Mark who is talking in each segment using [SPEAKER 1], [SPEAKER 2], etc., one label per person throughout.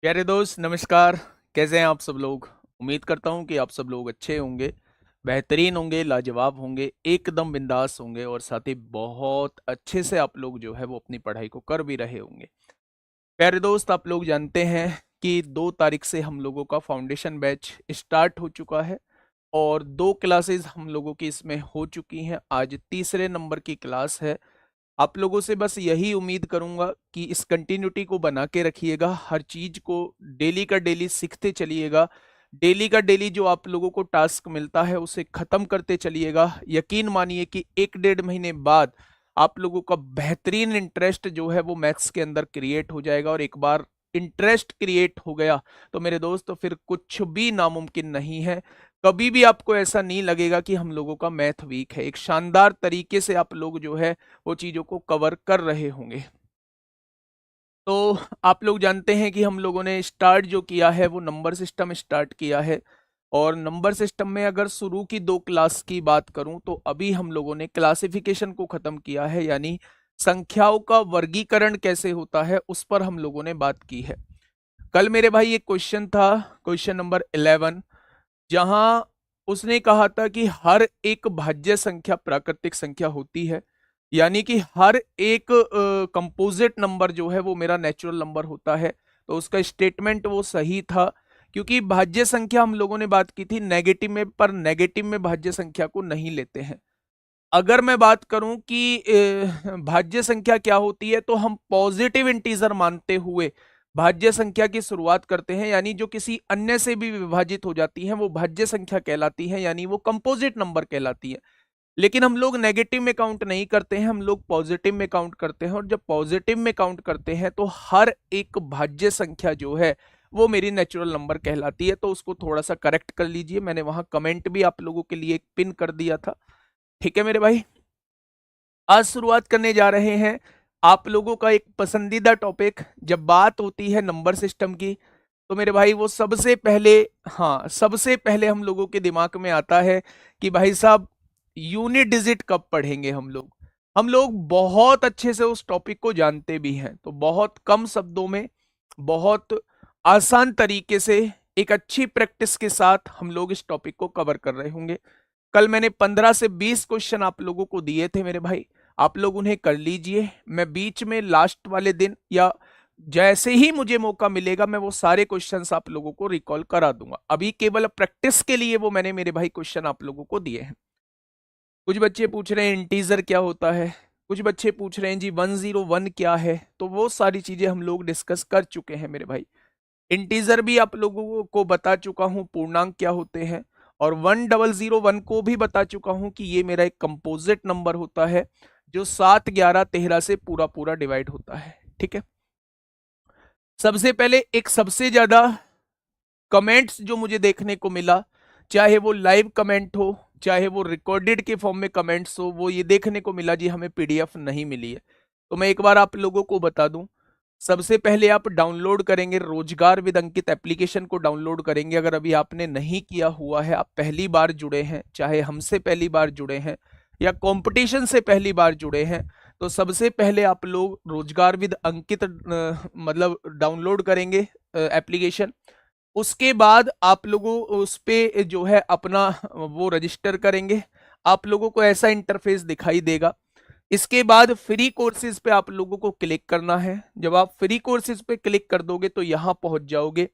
[SPEAKER 1] प्यारे दोस्त नमस्कार। कैसे हैं आप सब लोग। उम्मीद करता हूं कि आप सब लोग अच्छे होंगे, बेहतरीन होंगे, लाजवाब होंगे, एकदम बिंदास होंगे और साथ ही बहुत अच्छे से आप लोग जो है वो अपनी पढ़ाई को कर भी रहे होंगे। प्यारे दोस्त, आप लोग जानते हैं कि 2 तारीख से हम लोगों का फाउंडेशन बैच स्टार्ट हो चुका है और 2 क्लासेस हम लोगों की इसमें हो चुकी हैं। आज तीसरे नंबर की क्लास है। आप लोगों से बस यही उम्मीद करूंगा कि इस कंटिन्यूटी को बना के रखिएगा, हर चीज को डेली का डेली सीखते चलिएगा। डेली का डेली जो आप लोगों को टास्क मिलता है उसे खत्म करते चलिएगा। यकीन मानिए कि 1 डेढ़ महीने बाद आप लोगों का बेहतरीन इंटरेस्ट जो है वो मैथ्स के अंदर क्रिएट हो जाएगा और एक बार इंटरेस्ट क्रिएट हो गया तो मेरे दोस्त फिर कुछ भी नामुमकिन नहीं है। कभी भी आपको ऐसा नहीं लगेगा कि हम लोगों का मैथ वीक है। एक शानदार तरीके से आप लोग जो है वो चीजों को कवर कर रहे होंगे। तो आप लोग जानते हैं कि हम लोगों ने स्टार्ट जो किया है वो नंबर सिस्टम स्टार्ट किया है और नंबर सिस्टम में अगर शुरू की 2 क्लास की बात करूं तो अभी हम लोगों ने क्लासिफिकेशन को खत्म किया है, यानी संख्याओं का वर्गीकरण कैसे होता है उस पर हम लोगों ने बात की है। कल मेरे भाई एक क्वेश्चन था, क्वेश्चन नंबर 11, जहां उसने कहा था कि हर एक भाज्य संख्या प्राकृतिक संख्या होती है, यानी कि हर एक कंपोजिट नंबर जो है वो मेरा नेचुरल नंबर होता है। तो उसका स्टेटमेंट वो सही था, क्योंकि भाज्य संख्या हम लोगों ने बात की थी नेगेटिव में, पर नेगेटिव में भाज्य संख्या को नहीं लेते हैं। अगर मैं बात करूं कि भाज्य संख्या क्या होती है तो हम पॉजिटिव इंटीजर मानते हुए भाज्य संख्या की शुरुआत करते हैं, यानी जो किसी अन्य से भी विभाजित हो जाती हैं वो भाज्य संख्या कहलाती है, यानी वो कंपोजिट नंबर कहलाती है। लेकिन हम लोग नेगेटिव में काउंट नहीं करते हैं, हम लोग पॉजिटिव में काउंट करते हैं और जब पॉजिटिव में काउंट करते हैं तो हर एक भाज्य संख्या जो है वो मेरी नेचुरल नंबर कहलाती है। तो उसको थोड़ा सा करेक्ट कर लीजिए, मैंने वहां कमेंट भी आप लोगों के लिए एक पिन कर दिया था। ठीक है मेरे भाई, आज शुरुआत करने जा रहे हैं आप लोगों का एक पसंदीदा टॉपिक। जब बात होती है नंबर सिस्टम की तो मेरे भाई वो सबसे पहले, हाँ सबसे पहले हम लोगों के दिमाग में आता है कि भाई साहब यूनिट डिजिट कब पढ़ेंगे हम लोग। हम लोग बहुत अच्छे से उस टॉपिक को जानते भी हैं, तो बहुत कम शब्दों में, बहुत आसान तरीके से, एक अच्छी प्रैक्टिस के साथ हम लोग इस टॉपिक को कवर कर रहे होंगे। कल मैंने 15 से 20 क्वेश्चन आप लोगों को दिए थे मेरे भाई, आप लोग उन्हें कर लीजिए। मैं बीच में लास्ट वाले दिन या जैसे ही मुझे मौका मिलेगा मैं वो सारे क्वेश्चंस आप लोगों को रिकॉल करा दूंगा। अभी केवल प्रैक्टिस के लिए वो मैंने मेरे भाई क्वेश्चन आप लोगों को दिए हैं। कुछ बच्चे पूछ रहे हैं इंटीजर क्या होता है, कुछ बच्चे पूछ रहे हैं जी 101 क्या है, तो वो सारी चीजें हम लोग डिस्कस कर चुके हैं मेरे भाई। इंटीजर भी आप लोगों को बता चुका हूं पूर्णांक क्या होते हैं, और 1001 को भी बता चुका हूं कि ये मेरा एक कंपोजिट नंबर होता है जो 7 11 13 से पूरा पूरा डिवाइड होता है। ठीक है, सबसे पहले एक सबसे ज्यादा कमेंट्स जो मुझे देखने को मिला, चाहे वो लाइव कमेंट हो चाहे वो रिकॉर्डेड के फॉर्म में कमेंट्स हो, वो ये देखने को मिला जी हमें पीडीएफ नहीं मिली है। तो मैं एक बार आप लोगों को बता दूं, सबसे पहले आप डाउनलोड करेंगे रोजगार विद अंकित एप्लीकेशन को डाउनलोड करेंगे। अगर अभी आपने नहीं किया हुआ है, आप पहली बार जुड़े हैं, चाहे हमसे पहली बार जुड़े हैं या कंपटीशन से पहली बार जुड़े हैं, तो सबसे पहले आप लोग रोजगार विद अंकित मतलब डाउनलोड करेंगे एप्लीकेशन। उसके बाद आप लोगों उस पे जो है अपना वो रजिस्टर करेंगे, आप लोगों को ऐसा इंटरफेस दिखाई देगा। इसके बाद फ्री कोर्सेज पे आप लोगों को क्लिक करना है। जब आप फ्री कोर्सेज पे क्लिक कर दोगे तो यहां पहुंच जाओगे।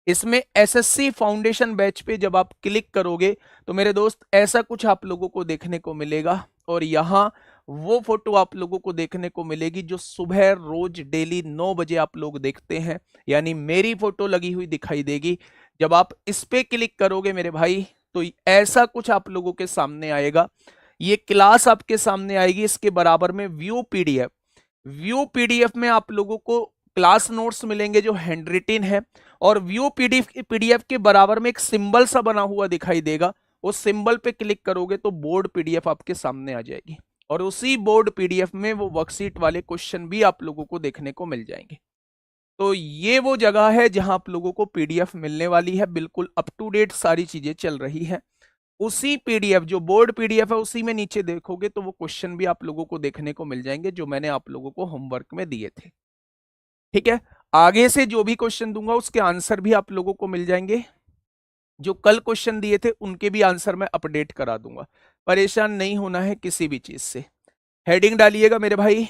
[SPEAKER 1] इसमें एसएससी फाउंडेशन बैच पे जब आप क्लिक करोगे तो मेरे दोस्त ऐसा कुछ आप लोगों को देखने को मिलेगा, और यहाँ वो फोटो आप लोगों को देखने को मिलेगी जो सुबह रोज डेली 9 बजे आप लोग देखते हैं, यानी मेरी फोटो लगी हुई दिखाई देगी। जब आप इस पे क्लिक करोगे मेरे भाई तो ऐसा कुछ आप लोगों के सामने आएगा। ये क्लास आपके सामने आएगी, इसके बराबर में व्यू पीडीएफ, व्यू पीडीएफ में आप लोगों को क्लास नोट्स मिलेंगे जो हैंड रिटेन है, और व्यू पीडीएफ के बराबर में एक सिंबल सा बना हुआ दिखाई देगा। उस सिंबल पे क्लिक करोगे तो बोर्ड पीडीएफ आपके सामने आ जाएगी, और उसी बोर्ड पीडीएफ में वो वर्कशीट वाले क्वेश्चन भी आप लोगों को देखने को मिल जाएंगे। तो ये वो जगह है जहां आप लोगों को पीडीएफ मिलने वाली है, बिल्कुल अप टू डेट सारी चीजें चल रही है। उसी पीडीएफ जो बोर्ड पीडीएफ है उसी में नीचे देखोगे तो वो क्वेश्चन भी आप लोगों को देखने को मिल जाएंगे जो मैंने आप लोगों को होमवर्क में दिए थे। ठीक है, आगे से जो भी क्वेश्चन दूंगा उसके आंसर भी आप लोगों को मिल जाएंगे। जो कल क्वेश्चन दिए थे उनके भी आंसर मैं अपडेट करा दूंगा। परेशान नहीं होना है किसी भी चीज से। हेडिंग डालिएगा मेरे भाई,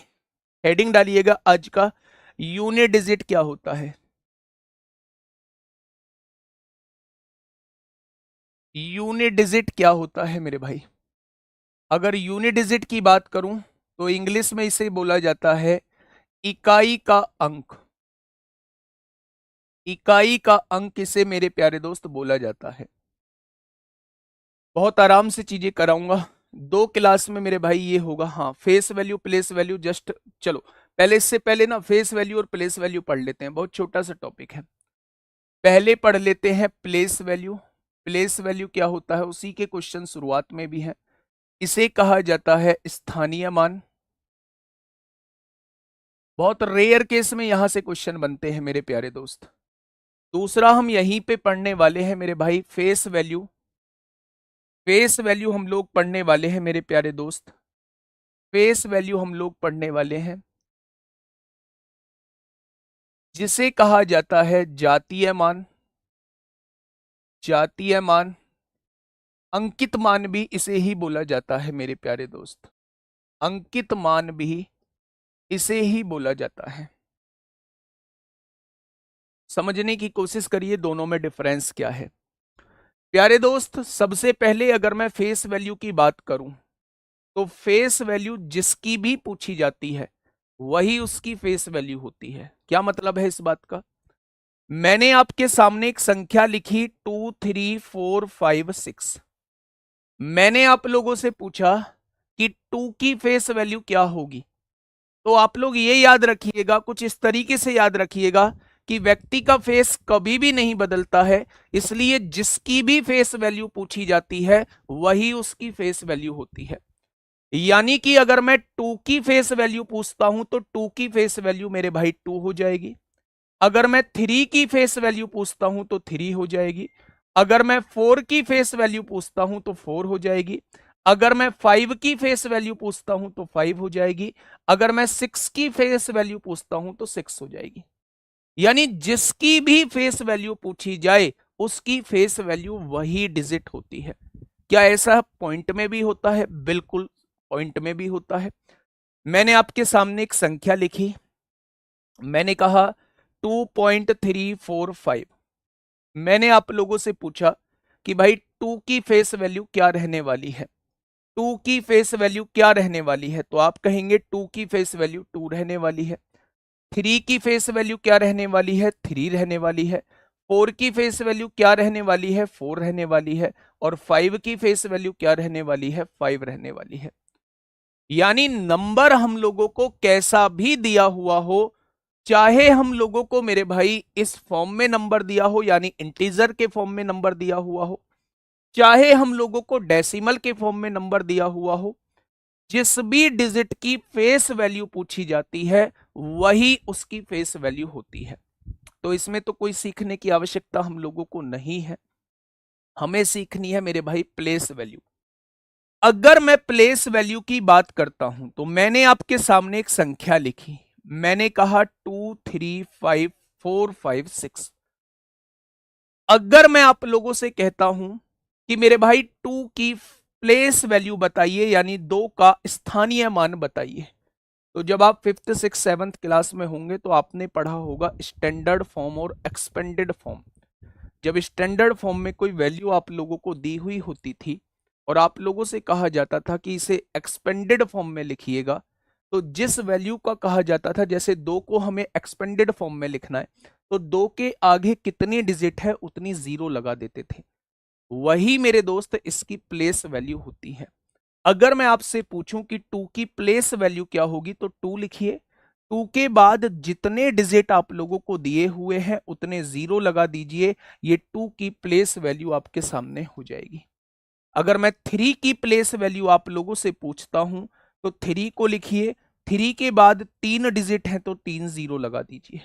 [SPEAKER 1] हेडिंग डालिएगा आज का यूनिट डिजिट क्या होता है। यूनिट डिजिट क्या होता है मेरे भाई। अगर यूनिट डिजिट की बात करूं तो इंग्लिश में इसे बोला जाता है इकाई का अंक। इकाई का अंक इसे मेरे प्यारे दोस्त बोला जाता है। बहुत आराम से चीजें कराऊंगा 2 क्लास में मेरे भाई। ये होगा हाँ face value place value just. चलो पहले इससे पहले ना फेस वैल्यू और प्लेस वैल्यू पढ़ लेते हैं, बहुत छोटा सा टॉपिक है। पहले पढ़ लेते हैं प्लेस वैल्यू। प्लेस वैल्यू क्या होता है, उसी के क्वेश्चन शुरुआत में भी है। इसे कहा जाता है स्थानीय मान। बहुत रेयर केस में यहां से क्वेश्चन बनते हैं मेरे प्यारे दोस्त। दूसरा हम यहीं पे पढ़ने वाले हैं मेरे भाई फेस वैल्यू। फेस वैल्यू हम लोग पढ़ने वाले हैं मेरे प्यारे दोस्त। फेस वैल्यू हम लोग पढ़ने वाले हैं जिसे कहा जाता है जातीय मान। जातीय मान, अंकित मान भी इसे ही बोला जाता है मेरे प्यारे दोस्त। अंकित मान भी इसे ही बोला जाता है। समझने की कोशिश करिए दोनों में डिफरेंस क्या है। प्यारे दोस्त सबसे पहले अगर मैं फेस वैल्यू की बात करूं तो फेस वैल्यू जिसकी भी पूछी जाती है वही उसकी फेस वैल्यू होती है। क्या मतलब है इस बात का। मैंने आपके सामने एक संख्या लिखी 2 3 4 5 6। मैंने आप लोगों से पूछा कि 2 की फेस वैल्यू क्या होगी। तो आप लोग ये याद रखिएगा, कुछ इस तरीके से याद रखिएगा कि व्यक्ति का फेस कभी भी नहीं बदलता है, इसलिए जिसकी भी फेस वैल्यू पूछी जाती है वही उसकी फेस वैल्यू होती है। यानी कि अगर मैं 2 की फेस वैल्यू पूछता हूं तो 2 की फेस वैल्यू मेरे भाई 2 हो जाएगी। अगर मैं 3 की फेस वैल्यू पूछता हूं तो 3 हो जाएगी। अगर मैं 4 की फेस वैल्यू पूछता हूं तो 4 हो जाएगी। अगर मैं 5 की फेस वैल्यू पूछता हूं तो 5 हो जाएगी। अगर मैं 6 की फेस वैल्यू पूछता हूं तो 6 हो जाएगी। यानी जिसकी भी फेस वैल्यू पूछी जाए उसकी फेस वैल्यू वही डिजिट होती है। क्या ऐसा पॉइंट में भी होता है? बिल्कुल पॉइंट में भी होता है। मैंने आपके सामने एक संख्या लिखी, मैंने कहा 2.345। मैंने आप लोगों से पूछा कि भाई 2 की फेस वैल्यू क्या रहने वाली है। 2 की फेस वैल्यू क्या रहने वाली है, तो आप कहेंगे 2 की फेस वैल्यू 2 रहने वाली है। 3 की फेस वैल्यू क्या रहने वाली है, 3 रहने वाली है। 4 की फेस वैल्यू क्या रहने वाली है, 4 रहने वाली है। और 5 की फेस वैल्यू क्या रहने वाली है, 5 रहने वाली है। यानी नंबर हम लोगों को कैसा भी दिया हुआ हो, चाहे हम लोगों को मेरे भाई इस फॉर्म में नंबर दिया हो यानी इंटीजर के फॉर्म में नंबर दिया हुआ हो, चाहे हम लोगों को डेसिमल के फॉर्म में नंबर दिया हुआ हो, जिस भी डिजिट की फेस वैल्यू पूछी जाती है वही उसकी फेस वैल्यू होती है। तो इसमें तो कोई सीखने की आवश्यकता हम लोगों को नहीं है। हमें सीखनी है मेरे भाई प्लेस वैल्यू। अगर मैं प्लेस वैल्यू की बात करता हूं तो मैंने आपके सामने एक संख्या लिखी, मैंने कहा 2 3 5 4 5 6। अगर मैं आप लोगों से कहता हूं कि मेरे भाई 2 की प्लेस वैल्यू बताइए यानी 2 का स्थानीय मान बताइए, तो जब आप 5th 6th 7th क्लास में होंगे तो आपने पढ़ा होगा स्टैंडर्ड फॉर्म और एक्सपेंडेड फॉर्म। जब स्टैंडर्ड फॉर्म में कोई वैल्यू आप लोगों को दी हुई होती थी और आप लोगों से कहा जाता था कि इसे एक्सपेंडेड फॉर्म में लिखिएगा, तो जिस वैल्यू का कहा जाता था, जैसे 2 को हमें एक्सपेंडेड फॉर्म में लिखना है तो 2 के आगे कितनी डिजिट है उतनी जीरो लगा देते थे। वही मेरे दोस्त इसकी प्लेस वैल्यू होती है। अगर मैं आपसे पूछूं कि 2 की प्लेस वैल्यू क्या होगी तो 2 लिखिए। 2 के बाद जितने डिजिट आप लोगों को दिए हुए हैं उतने जीरो लगा दीजिए, ये 2 की प्लेस वैल्यू आपके सामने हो जाएगी। अगर मैं 3 की प्लेस वैल्यू आप लोगों से पूछता हूं तो 3 को लिखिए। 3 के बाद 3 डिजिट हैं तो 3 जीरो लगा दीजिए।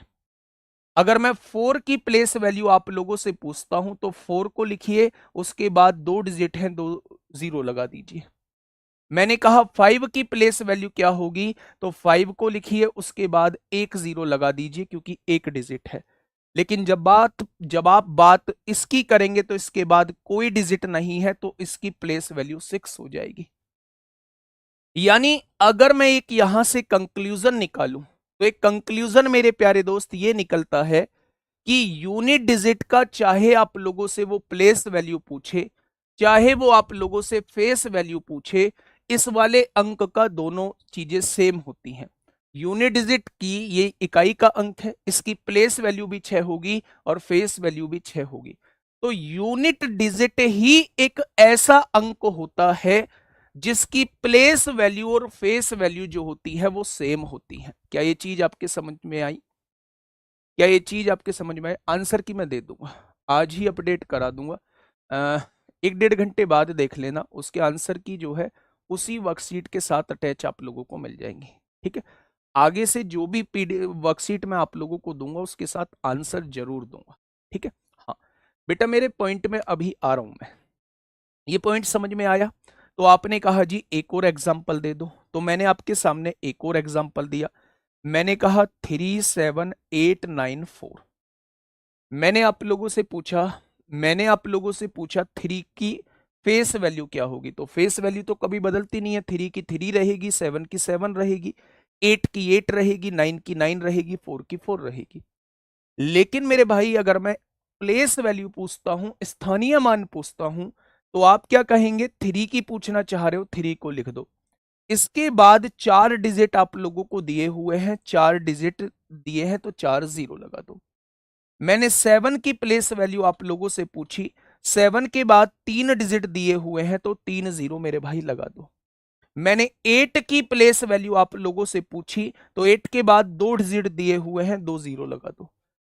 [SPEAKER 1] अगर मैं 4 की प्लेस वैल्यू आप लोगों से पूछता हूं तो 4 को लिखिए, उसके बाद 2 डिजिट हैं 2 जीरो लगा दीजिए। मैंने कहा 5 की प्लेस वैल्यू क्या होगी, तो 5 को लिखिए, उसके बाद एक जीरो लगा दीजिए क्योंकि एक डिजिट है। लेकिन जब आप बात इसकी करेंगे तो इसके बाद कोई डिजिट नहीं है, तो इसकी प्लेस वैल्यू 6 हो जाएगी। यानी अगर मैं एक यहां से कंक्लूजन निकालूं, तो एक कंक्लूजन मेरे प्यारे दोस्त ये निकलता है कि यूनिट डिजिट का चाहे आप लोगों से वो प्लेस वैल्यू पूछे, चाहे वो आप लोगों से फेस वैल्यू पूछे, इस वाले अंक का दोनों चीजें सेम होती हैं। यूनिट डिजिट की ये इकाई का अंक है, इसकी प्लेस वैल्यू भी 6 होगी और फेस वैल्यू भी 6 होगी। तो यूनिट डिजिट ही एक ऐसा अंक होता है जिसकी प्लेस वैल्यू और फेस वैल्यू जो होती है वो सेम होती है। क्या ये चीज आपके समझ में आई? क्या ये चीज आपके समझ में आई? आंसर की मैं दे दूंगा, आज ही अपडेट करा दूंगा। 1-1.5 घंटे बाद देख लेना, उसके आंसर की जो है उसी वर्कशीट के साथ अटैच आप लोगों को मिल जाएंगी। ठीक है, आगे से जो भी पीडीएफ वर्कशीट मैं आप लोगों को दूंगा उसके साथ आंसर जरूर दूंगा। ठीक है, हाँ बेटा, मेरे पॉइंट में अभी आ रहा हूं मैं। ये पॉइंट समझ में आया? तो आपने कहा जी एक और एग्जाम्पल दे दो, तो मैंने आपके सामने एक और एग्जाम्पल दिया। मैंने कहा 37894। मैंने आप लोगों से पूछा 3 की फेस वैल्यू क्या होगी, तो फेस वैल्यू तो कभी बदलती नहीं है, 3 की 3 रहेगी, 7 की 7 रहेगी, 8 की 8 रहेगी, 9 की 9 रहेगी, 4 की 4 रहेगी। लेकिन मेरे भाई अगर मैं प्लेस वैल्यू पूछता हूं, स्थानीय मान पूछता हूं, तो आप क्या कहेंगे? 3 की पूछना चाह रहे हो, 3 को लिख दो। इसके बाद 4 डिजिट आप लोगों को दिए हुए हैं, 4 डिजिट दिए हैं, तो 4 जीरो लगा दो। मैंने 7 की प्लेस वैल्यू आप लोगों से पूछी, 7 के बाद 3 डिजिट दिए हुए हैं, तो 3 जीरो मेरे भाई लगा दो। मैंने 8 की प्लेस वैल्यू आप लोगों से पूछी, तो 8 के बाद 2 डिजिट दिए हुए हैं, 2 जीरो लगा दो।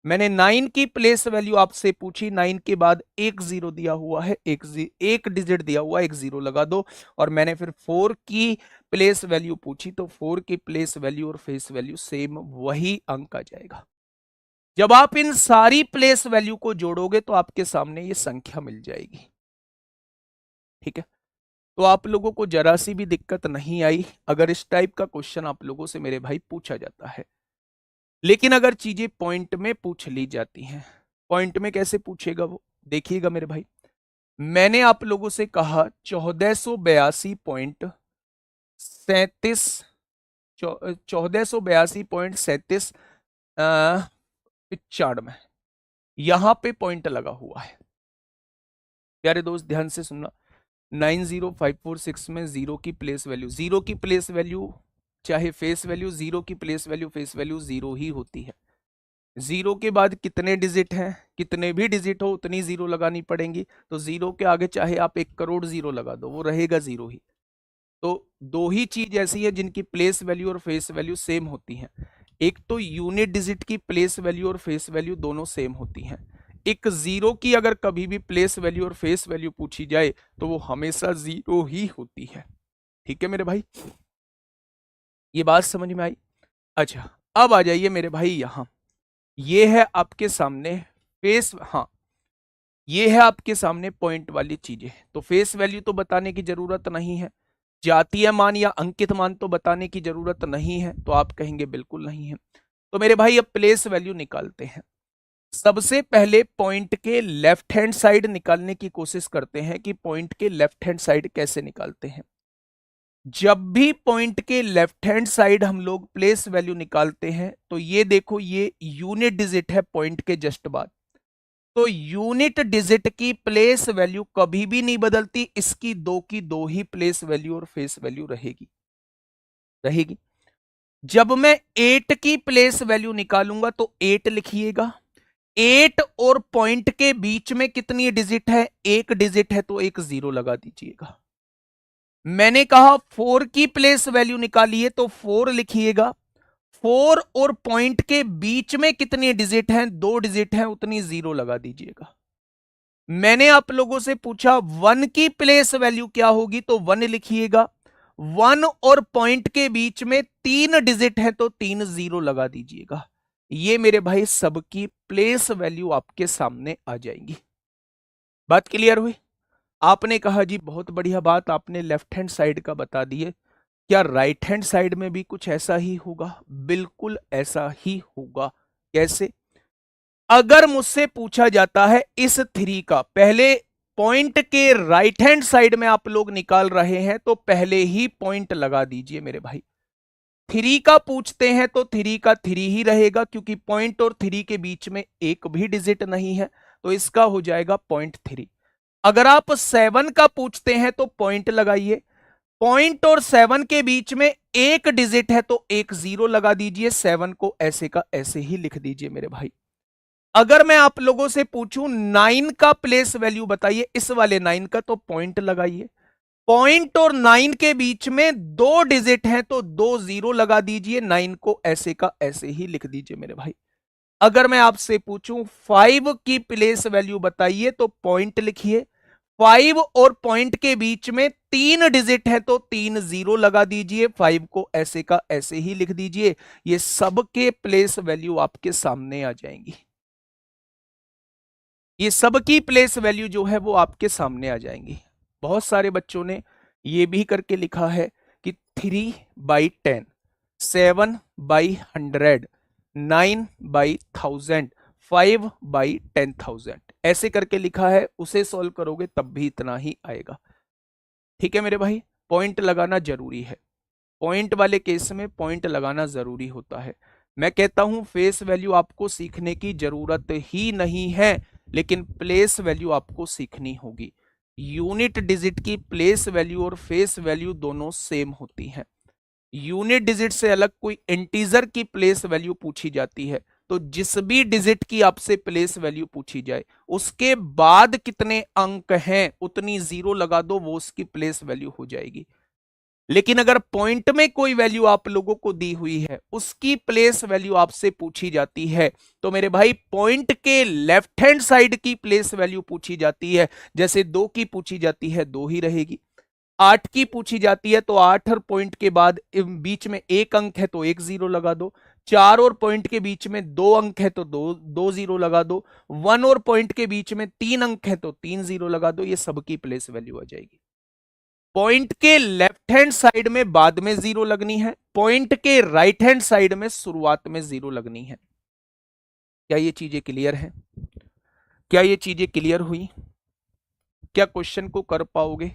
[SPEAKER 1] मैंने 9 की प्लेस वैल्यू आपसे पूछी, 9 के बाद एक जीरो दिया हुआ है, एक डिजिट दिया हुआ है, एक जीरो लगा दो। और मैंने फिर 4 की प्लेस वैल्यू पूछी, तो 4 की प्लेस वैल्यू और फेस वैल्यू सेम, वही अंक आ जाएगा। जब आप इन सारी प्लेस वैल्यू को जोड़ोगे तो आपके सामने ये संख्या मिल जाएगी। ठीक है, तो आप लोगों को जरा सी भी दिक्कत नहीं आई अगर इस टाइप का क्वेश्चन आप लोगों से मेरे भाई पूछा जाता है। लेकिन अगर चीजें पॉइंट में पूछ ली जाती हैं, पॉइंट में कैसे पूछेगा वो देखिएगा मेरे भाई। मैंने आप लोगों से कहा 1482.37, 1482.37 95 यहां पे पॉइंट लगा हुआ है। प्यारे दोस्त ध्यान से सुनना, 90546 में जीरो की प्लेस वैल्यू, जीरो की प्लेस वैल्यू चाहे फेस वैल्यू, जीरो की place value face value zero ही होती है। जीरो के बाद कितने डिजिट हैं, कितने भी डिजिट हो उतनी जीरो लगानी पड़ेंगी, तो जीरो के आगे चाहे आप 1 करोड़ जीरो लगा दो, वो रहेगा जीरो ही। तो दो ही चीज ऐसी है जिनकी प्लेस वैल्यू और फेस वैल्यू सेम होती हैं। एक तो यूनिट डिजिट की प्लेस वैल्यू और फेस वैल्यू दोनों सेम होती हैं। एक जीरो की अगर कभी भी प्लेस वैल्यू और फेस वैल्यू पूछी जाए तो वो हमेशा जीरो ही होती है। ठीक है मेरे भाई, ये बात समझ में आई? अच्छा, अब आ जाइए मेरे भाई यहां, ये है आपके सामने फेस, हाँ ये है आपके सामने पॉइंट वाली चीजें। तो फेस वैल्यू तो बताने की जरूरत नहीं है, जातीय मान या अंकित मान तो बताने की जरूरत नहीं है, तो आप कहेंगे बिल्कुल नहीं है। तो मेरे भाई अब प्लेस वैल्यू निकालते हैं। सबसे पहले पॉइंट के लेफ्ट हैंड साइड निकालने की कोशिश करते हैं कि पॉइंट के लेफ्ट हैंड साइड कैसे निकालते हैं। जब भी पॉइंट के लेफ्ट हैंड साइड हम लोग प्लेस वैल्यू निकालते हैं, तो ये देखो ये यूनिट डिजिट है पॉइंट के जस्ट बाद, तो यूनिट डिजिट की प्लेस वैल्यू कभी भी नहीं बदलती, इसकी दो की दो ही प्लेस वैल्यू और फेस वैल्यू रहेगी रहेगी। जब मैं 8 की प्लेस वैल्यू निकालूंगा तो 8 लिखिएगा, 8 और पॉइंट के बीच में कितनी डिजिट है, एक डिजिट है, तो एक जीरो लगा दीजिएगा। मैंने कहा 4 की प्लेस वैल्यू निकालिए, तो 4 लिखिएगा, 4 और पॉइंट के बीच में कितनी डिजिट हैं, दो डिजिट हैं, उतनी जीरो लगा दीजिएगा। मैंने आप लोगों से पूछा 1 की प्लेस वैल्यू क्या होगी, तो 1 लिखिएगा, 1 और पॉइंट के बीच में 3 डिजिट है, तो 3 जीरो लगा दीजिएगा। ये मेरे भाई सबकी प्लेस वैल्यू आपके सामने आ जाएंगी। बात क्लियर हुई? आपने कहा जी बहुत बढ़िया बात, आपने लेफ्ट हैंड साइड का बता दिए। क्या राइट हैंड साइड में भी कुछ ऐसा ही होगा? बिल्कुल ऐसा ही होगा। कैसे? अगर मुझसे पूछा जाता है इस थ्री का, पहले पॉइंट के राइट हैंड साइड में आप लोग निकाल रहे हैं तो पहले ही पॉइंट लगा दीजिए मेरे भाई। थ्री का पूछते हैं तो थ्री का थ्री ही रहेगा, क्योंकि पॉइंट और थ्री के बीच में एक भी डिजिट नहीं है, तो इसका हो जाएगा पॉइंट थ्री। अगर आप सेवन का पूछते हैं तो पॉइंट लगाइए, पॉइंट और सेवन के बीच में एक डिजिट है तो एक जीरो लगा दीजिए, सेवन को ऐसे का ऐसे ही लिख दीजिए मेरे भाई। अगर मैं आप लोगों से पूछूं नाइन का प्लेस वैल्यू बताइए, इस वाले नाइन का, तो पॉइंट लगाइए, पॉइंट और नाइन के बीच में दो डिजिट है तो दो जीरो लगा दीजिए, नाइन को ऐसे का ऐसे ही लिख दीजिए मेरे भाई। अगर मैं आपसे पूछूं फाइव की प्लेस वैल्यू बताइए तो पॉइंट लिखिए, फाइव और पॉइंट के बीच में तीन डिजिट है तो तीन जीरो लगा दीजिए, फाइव को ऐसे का ऐसे ही लिख दीजिए। ये सबके प्लेस वैल्यू आपके सामने आ जाएंगी, ये सबकी प्लेस वैल्यू जो है वो आपके सामने आ जाएंगी। बहुत सारे बच्चों ने ये भी करके लिखा है कि 3/10, 7/100, 9/1000, 5/10,000, ऐसे करके लिखा है। उसे सॉल्व करोगे तब भी इतना ही आएगा। ठीक है मेरे भाई, पॉइंट लगाना जरूरी है, पॉइंट वाले केस में पॉइंट लगाना जरूरी होता है। मैं कहता हूं फेस वैल्यू आपको सीखने की जरूरत ही नहीं है, लेकिन प्लेस वैल्यू आपको सीखनी होगी। यूनिट डिजिट की प्लेस वैल्यू और फेस वैल्यू दोनों सेम होती हैं। यूनिट डिजिट से अलग कोई इंटीजर की प्लेस वैल्यू पूछी जाती है, तो जिस भी डिजिट की आपसे प्लेस वैल्यू पूछी जाए उसके बाद कितने अंक हैं उतनी जीरो लगा दो, वो उसकी प्लेस वैल्यू हो जाएगी। लेकिन अगर पॉइंट में कोई वैल्यू आप लोगों को दी हुई है, उसकी प्लेस वैल्यू आपसे पूछी जाती है, तो मेरे भाई पॉइंट के लेफ्ट हैंड साइड की प्लेस वैल्यू पूछी जाती है। जैसे दो की पूछी जाती है दो ही रहेगी, आठ की पूछी जाती है तो आठ और पॉइंट के बाद बीच में एक अंक है तो एक जीरो लगा दो, चार और पॉइंट के बीच में दो अंक है तो दो दो जीरो लगा दो, वन और पॉइंट के बीच में तीन अंक है तो तीन जीरो लगा दो, ये सबकी प्लेस वैल्यू आ जाएगी। पॉइंट के लेफ्ट हैंड साइड में बाद में जीरो लगनी है, पॉइंट के राइट हैंड साइड में शुरुआत में जीरो लगनी है। क्या ये चीजें क्लियर हैं? क्या ये चीजें क्लियर हुई? क्या क्वेश्चन को कर पाओगे?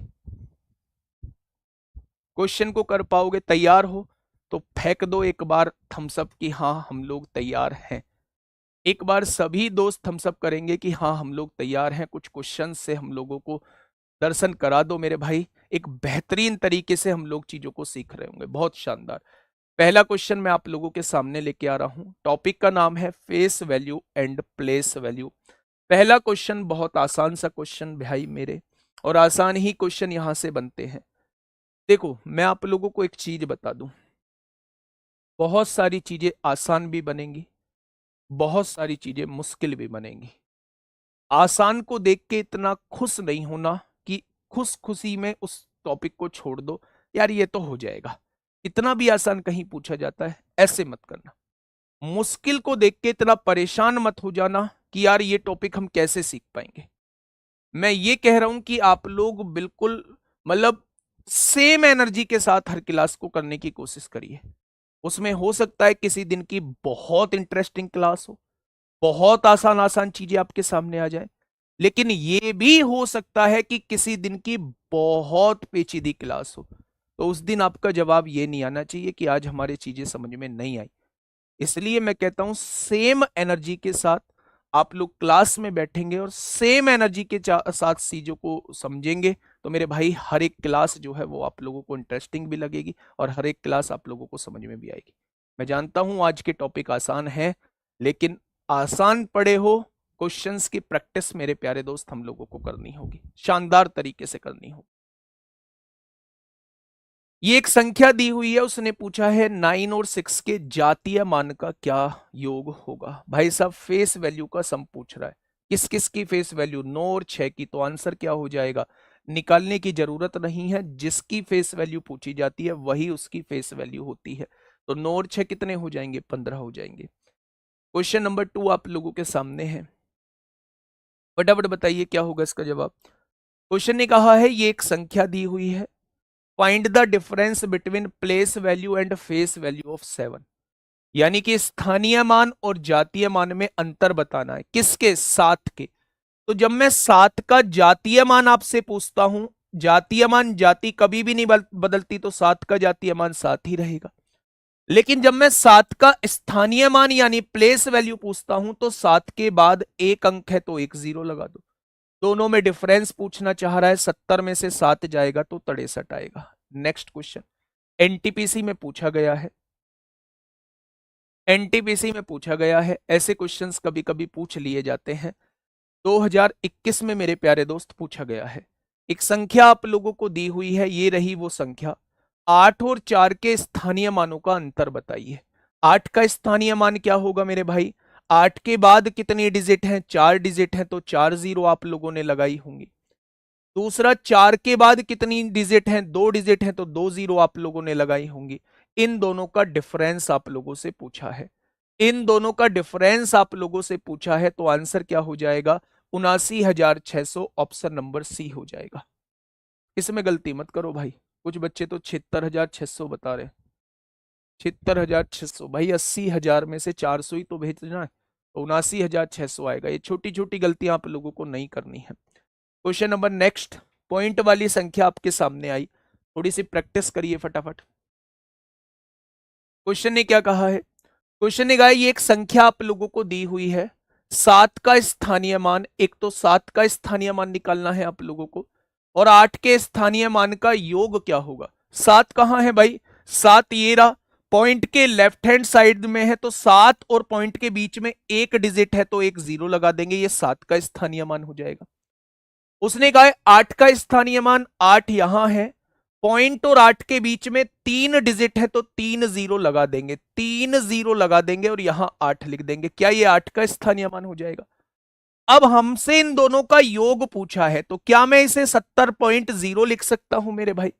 [SPEAKER 1] क्वेश्चन को कर पाओगे? तैयार हो तो फेंक दो एक बार थम्सअप की हाँ हम लोग तैयार हैं। एक बार सभी दोस्त थम्सअप करेंगे कि हाँ हम लोग तैयार हैं। कुछ क्वेश्चन से हम लोगों को दर्शन करा दो मेरे भाई, एक बेहतरीन तरीके से हम लोग चीजों को सीख रहे होंगे। बहुत शानदार। पहला क्वेश्चन मैं आप लोगों के सामने लेके आ रहा हूं। टॉपिक का नाम है face value and place value. पहला क्वेश्चन बहुत आसान सा क्वेश्चन भाई मेरे, और आसान ही क्वेश्चन यहां से बनते हैं। देखो मैं आप लोगों को एक चीज बता दूं, बहुत सारी चीजें आसान भी बनेंगी, बहुत सारी चीजें मुश्किल भी बनेंगी। आसान को देख के इतना खुश नहीं होना कि खुश खुशी में उस टॉपिक को छोड़ दो, यार ये तो हो जाएगा, इतना भी आसान कहीं पूछा जाता है, ऐसे मत करना। मुश्किल को देख के इतना परेशान मत हो जाना कि यार ये टॉपिक हम कैसे सीख पाएंगे। मैं ये कह रहा हूं कि आप लोग बिल्कुल मतलब सेम एनर्जी के साथ हर क्लास को करने की कोशिश करिए। उसमें हो सकता है किसी दिन की बहुत इंटरेस्टिंग क्लास हो, बहुत आसान आसान चीजें आपके सामने आ जाए, लेकिन ये भी हो सकता है कि किसी दिन की बहुत पेचीदी क्लास हो, तो उस दिन आपका जवाब ये नहीं आना चाहिए कि आज हमारी चीजें समझ में नहीं आई। इसलिए मैं कहता हूं सेम एनर्जी के साथ आप लोग क्लास में बैठेंगे और सेम एनर्जी के साथ चीजों को समझेंगे, तो मेरे भाई हर एक क्लास जो है वो आप लोगों को इंटरेस्टिंग भी लगेगी और हर एक क्लास आप लोगों को समझ में भी आएगी। मैं जानता हूं आज के टॉपिक आसान है, लेकिन आसान पड़े हो क्वेश्चंस की प्रैक्टिस मेरे प्यारे दोस्त हम लोगों को करनी होगी, शानदार तरीके से करनी होगी। ये एक संख्या दी हुई है, उसने पूछा है 9 और 6 के जातीय मान का क्या योग होगा। भाई साहब फेस वैल्यू का सम पूछ रहा है, किस किस की फेस वैल्यू, 9 और 6 की, तो आंसर क्या हो जाएगा? निकालने की जरूरत नहीं है, जिसकी फेस वैल्यू पूछी जाती है वही उसकी फेस वैल्यू होती है। तो 9 और 6 कितने हो जाएंगे? 15 हो जाएंगे। क्वेश्चन नंबर 2 आप लोगों के सामने है, फटाफट बताइए क्या होगा इसका जवाब। क्वेश्चन ने कहा है ये एक संख्या दी हुई है, find the difference between place value and face value of 7। यानी कि स्थानीय मान और जातीय मान में अंतर बताना है, किसके? 7 के। तो जब मैं 7 का जातीय मान आपसे पूछता हूं, जातीय मान, जाति कभी भी नहीं बदलती, तो 7 का जातीय मान 7 ही रहेगा। लेकिन जब मैं 7 का स्थानीय मान यानी प्लेस वैल्यू पूछता हूं, तो 7 के बाद एक अंक है तो एक जीरो लगा दो। दोनों में डिफरेंस पूछना चाह रहा है, 70 में से 7 जाएगा तो 63 आएगा। नेक्स्ट क्वेश्चन एनटीपीसी में पूछा गया है, एनटीपीसी में पूछा गया है, ऐसे क्वेश्चंस कभी कभी पूछ लिए जाते हैं। 2021 में मेरे प्यारे दोस्त पूछा गया है। एक संख्या आप लोगों को दी हुई है, ये रही वो संख्या। 8 और 4 के स्थानीय मानों का अंतर बताइए। 8 का स्थानीय मान क्या होगा मेरे भाई? 8 के बाद कितनी डिजिट हैं? 4 डिजिट हैं, तो 4 जीरो आप लोगों ने लगाई होंगी। दूसरा, 4 के बाद कितनी डिजिट हैं? 2 डिजिट हैं, तो 2 जीरो आप लोगों ने लगाई होंगी। इन दोनों का डिफरेंस आप लोगों से पूछा है, इन दोनों का डिफरेंस आप लोगों से पूछा है, तो आंसर क्या हो जाएगा? 79,600, ऑप्शन नंबर सी हो जाएगा। इसमें गलती मत करो भाई, कुछ बच्चे तो 76,600 बता रहे हैं। 76,600 भाई, 80,000 में से 400 ही तो भेजना है, तो 79,600 आएगा। ये छोटी छोटी गलतियां आप लोगों को नहीं करनी है। क्वेश्चन नंबर नेक्स्ट, पॉइंट वाली संख्या आपके सामने आई, थोड़ी सी प्रैक्टिस करिए फटाफट। क्वेश्चन ने क्या कहा है? क्वेश्चन ने कहा ये एक संख्या आप लोगों को दी हुई है, 7 का स्थानीय मान, एक तो 7 का स्थानीय मान निकालना है आप लोगों को, और 8 के स्थानीय मान का योग क्या होगा। 7 कहां है भाई? 7 ये रहा, पॉइंट के लेफ्ट हैंड साइड में है, तो 7 और पॉइंट के बीच में एक डिजिट है, तो एक जीरो लगा देंगे, ये 7 का स्थानीय मान हो जाएगा। उसने कहा है 8 का स्थानीय मान, 8 यहां है, पॉइंट और 8 के बीच में 3 डिजिट है, तो 3 जीरो लगा देंगे, 3 जीरो लगा देंगे और यहां 8 लिख देंगे। क्या ये 8 का स्थानीय मान हो जाएगा? अब हमसे इन दोनों का योग पूछा है, तो क्या मैं इसे 70.0 लिख सकता हूं मेरे भाई?